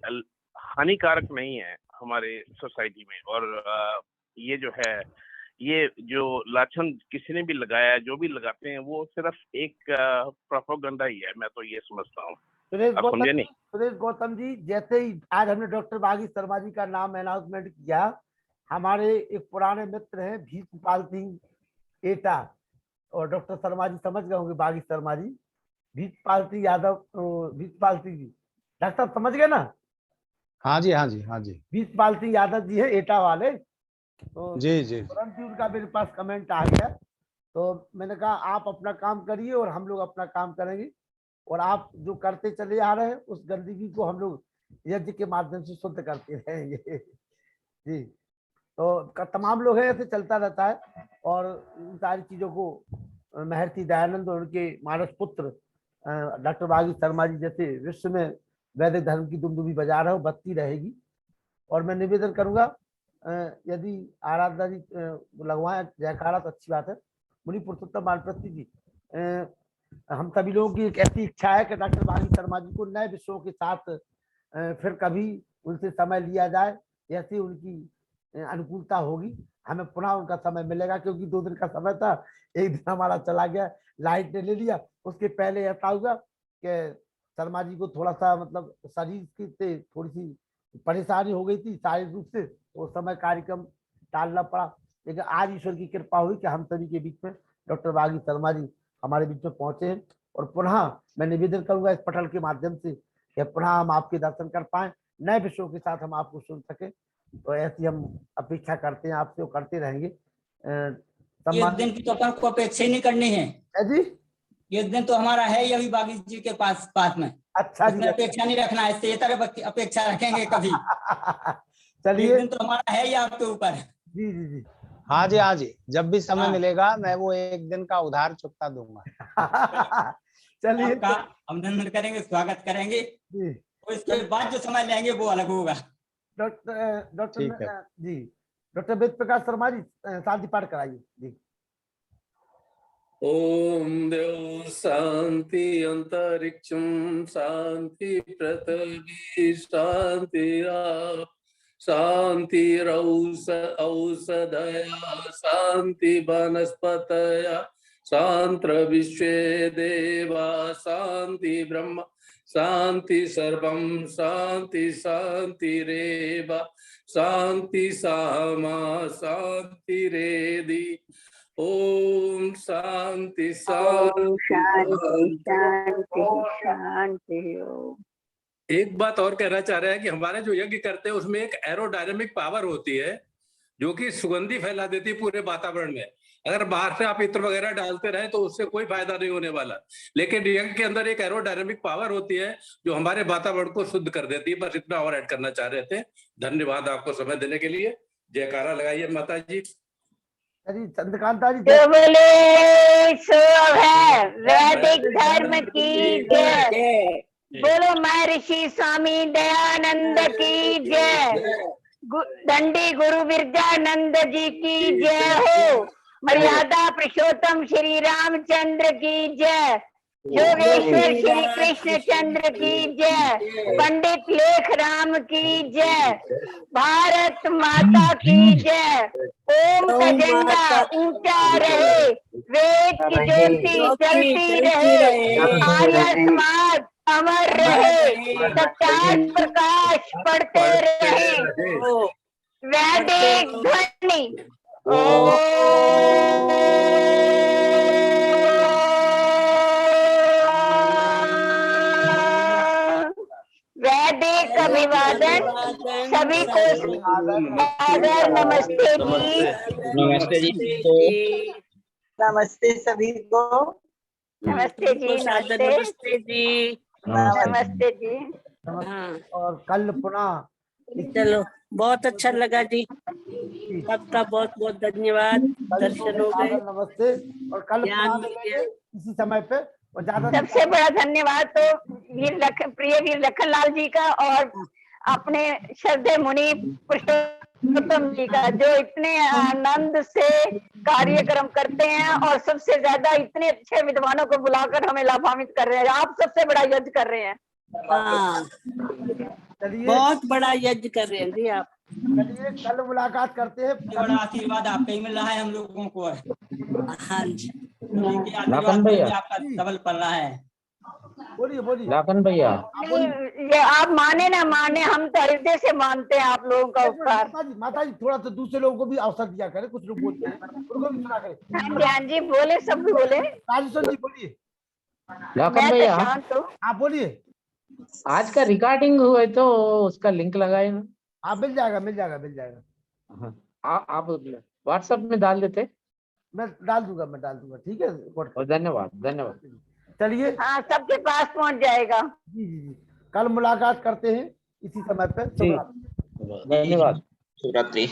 हानिकारक नहीं है हमारे सोसाइटी में। और ये जो है, ये जो लाछन किसी ने भी लगाया, जो भी लगाते हैं, वो सिर्फ एक प्रोपेगेंडा ही है, मैं तो ये समझता हूँ। सुरेश गौतम जी, जैसे ही आज हमने डॉक्टर बागीश शर्मा जी का नाम अनाउंसमेंट किया, हमारे एक पुराने मित्र हैं भीष्मपाल सिंह एटा, और डॉक्टर शर्मा जी समझ गए होंगे बागीश शर्मा जी, भीष्मपाल सिंह यादव, भीष्मपाल सिंह जी, डॉक्टर साहब समझ गए ना? हाँ जी, हाँ जी, हाँ जी। भीष्मपाल सिंह यादव जी है एटा वाले, तो जी जी, तुरंत ही उनका मेरे पास कमेंट आ गया। तो मैंने कहा आप अपना काम करिए और हम लोग अपना काम करेंगे, और आप जो करते चले आ रहे हैं उस गंदगी को हम लोग यज्ञ के माध्यम से शुद्ध करते रहेंगे। जी, तो तमाम लोग हैं, ऐसे चलता रहता है। और इन सारी चीजों को महर्षि दयानंद और उनके मानस पुत्र डॉक्टर बागीश शर्मा जी जैसे विश्व में वैदिक धर्म की दुमदुमी बजा रहे हो, बजती रहेगी। और मैं निवेदन करूंगा, यदि आराधना जी लगवाएं जयकारा तो अच्छी बात है। मुनि पुरुषोत्तम वानप्रस्थी जी, हम सभी लोगों की एक ऐसी इच्छा है कि डॉक्टर बागीश शर्मा जी को नए विषयों के साथ फिर कभी उनसे समय लिया जाए, जैसी उनकी अनुकूलता होगी हमें पुनः उनका समय मिलेगा। क्योंकि 2 दिन का समय था, एक दिन हमारा चला गया, लाइट ने ले लिया। उसके पहले ऐसा हुआ कि शर्मा जी को थोड़ा सा मतलब शरीर की थोड़ी सी परेशानी हो गई थी शारीरिक रूप से, तो उस समय कार्यक्रम टालना पड़ा। लेकिन आज ईश्वर की कृपा हुई कि हम सभी के बीच में डॉक्टर बागीश शर्मा जी हमारे बीच में पहुंचे हैं। और पुनः मैं निवेदन करूंगा इस पटल के माध्यम से कि पुनः हम आपके दर्शन कर पाए, नए विषयों के साथ हम आपको सुन सके। तो ऐसी हम अपेक्षा करते हैं आपसे, वो करते रहेंगे। ये दिन की तो अपन को अपेक्षा ही नहीं करनी है जी, ये दिन तो हमारा है ही अभी बागीश जी के पास में। अच्छा जी, अपेक्षा नहीं रखना है, इससे ये तरह अपेक्षा रखेंगे कभी। चलिए, दिन तो हमारा है ही आपके ऊपर। जी जी जी, हाँ जी, हाँ जी, जब भी समय मिलेगा मैं वो एक दिन का उधार चुकता दूंगा। चलिए, आपका अभिनंदन करेंगे, स्वागत करेंगे जी। और इसके बाद जो समय लेंगे वो अलग होगा। डॉक्टर जी, डॉक्टर वेद प्रकाश शर्मा जी शांति पाठ कराइए जी। ओम देव शांति अंतरिक्षम शांति पृथ्वी शांति शांति औषधया शांति वनस्पतया शांत्र विश्वे देवा शांति ब्रह्म शांति सर्वम शांति शांति रेवा शांति सामा शांति रेदि। ओम शांति शांति शांति। एक बात और कहना चाह रहे हैं कि हमारे जो यज्ञ करते हैं उसमें एक एरोडायनेमिक पावर होती है जो कि सुगंधी फैला देती है पूरे वातावरण में। अगर बाहर से आप इत्र वगैरह डालते रहे तो उससे कोई फायदा नहीं होने वाला। लेकिन यज्ञ के अंदर एक एरोडायनेमिक पावर होती है जो हमारे वातावरण को शुद्ध कर देती है। बस इतना और ऐड करना चाह रहे थे। धन्यवाद आपको समय देने के लिए। जयकारा लगाइए माता जी। चंद्रकांता जी जो बोले सो है, वैदिक धर्म की जय। बोलो महर्षि स्वामी दयानंद की जय। दंडी गुरु बिरजानंद जी की जय हो। मर्यादा पुरुषोत्तम श्री रामचंद्र की जय। योगेश्वर श्री कृष्ण चंद्र की जय। पंडित लेख राम की जय। भारत माता की जय। ओम का झंडा ऊंचा रहे, वेद की ज्योति चलती रहे, आर्य समाज अमर रहे, सत्यार्थ प्रकाश पढ़ते रहे। वैदिक ध्वनि वैदिक अभिवादन सभी को सादर नमस्ते जी। नमस्ते जी। नमस्ते सभी को। नमस्ते जी। सादर नमस्ते नमस्ते जी। नमस्ते जी। हाँ और कल पुनः चलो, बहुत अच्छा लगा जी। सबका बहुत बहुत धन्यवाद। दर्शन हो गए। नमस्ते। और कल ज्ञान पुनः मिल मिलेंगे गया। इसी समय पे। और ज्यादा सबसे बड़ा धन्यवाद तो प्रिय वीर लखन लाल जी का और अपने श्रद्धेय मुनि पुरुषोत्तम जी का, जो इतने आनंद से कार्यक्रम करते हैं और सबसे ज्यादा इतने अच्छे विद्वानों को बुलाकर हमें लाभान्वित कर रहे हैं। आप सबसे बड़ा यज्ञ कर रहे हैं। हाँ, चलिए बहुत बड़ा यज्ञ कर रहे हैं जी आप। चलिए कल मुलाकात करते हैं। बड़ा आशीर्वाद आपका ही मिल रहा है हम लोगों को। हाँ जी। आशीर्वाद में भी आपका सबल पड़ रहा है। बोलिए बोलिए। लाखन भैया, ये आप माने ना माने, हम तो हृदय से मानते हैं आप लोगों का उपकार। माता जी थोड़ा सा दूसरे लोगों को भी अवसर दिया करें। कुछ लोग बोलते हैं उनको भी सुना करें। हाँ जी बोले, सब बोले। राजेश्वर जी बोलिए। लाखन मैं तो भैया, शांत हूँ। आप बोलिए। आज का रिकॉर्डिंग हुए तो उसका लिंक लगाए ना। आप मिल जाएगा मिल जाएगा मिल जाएगा। हाँ, आप व्हाट्सएप में डाल देते। मैं डाल दूंगा ठीक है। और धन्यवाद धन्यवाद। चलिए हाँ, सबके पास पहुंच जाएगा। जी जी जी। कल मुलाकात करते हैं इसी समय पे। जी, धन्यवाद। शिवरात्रि।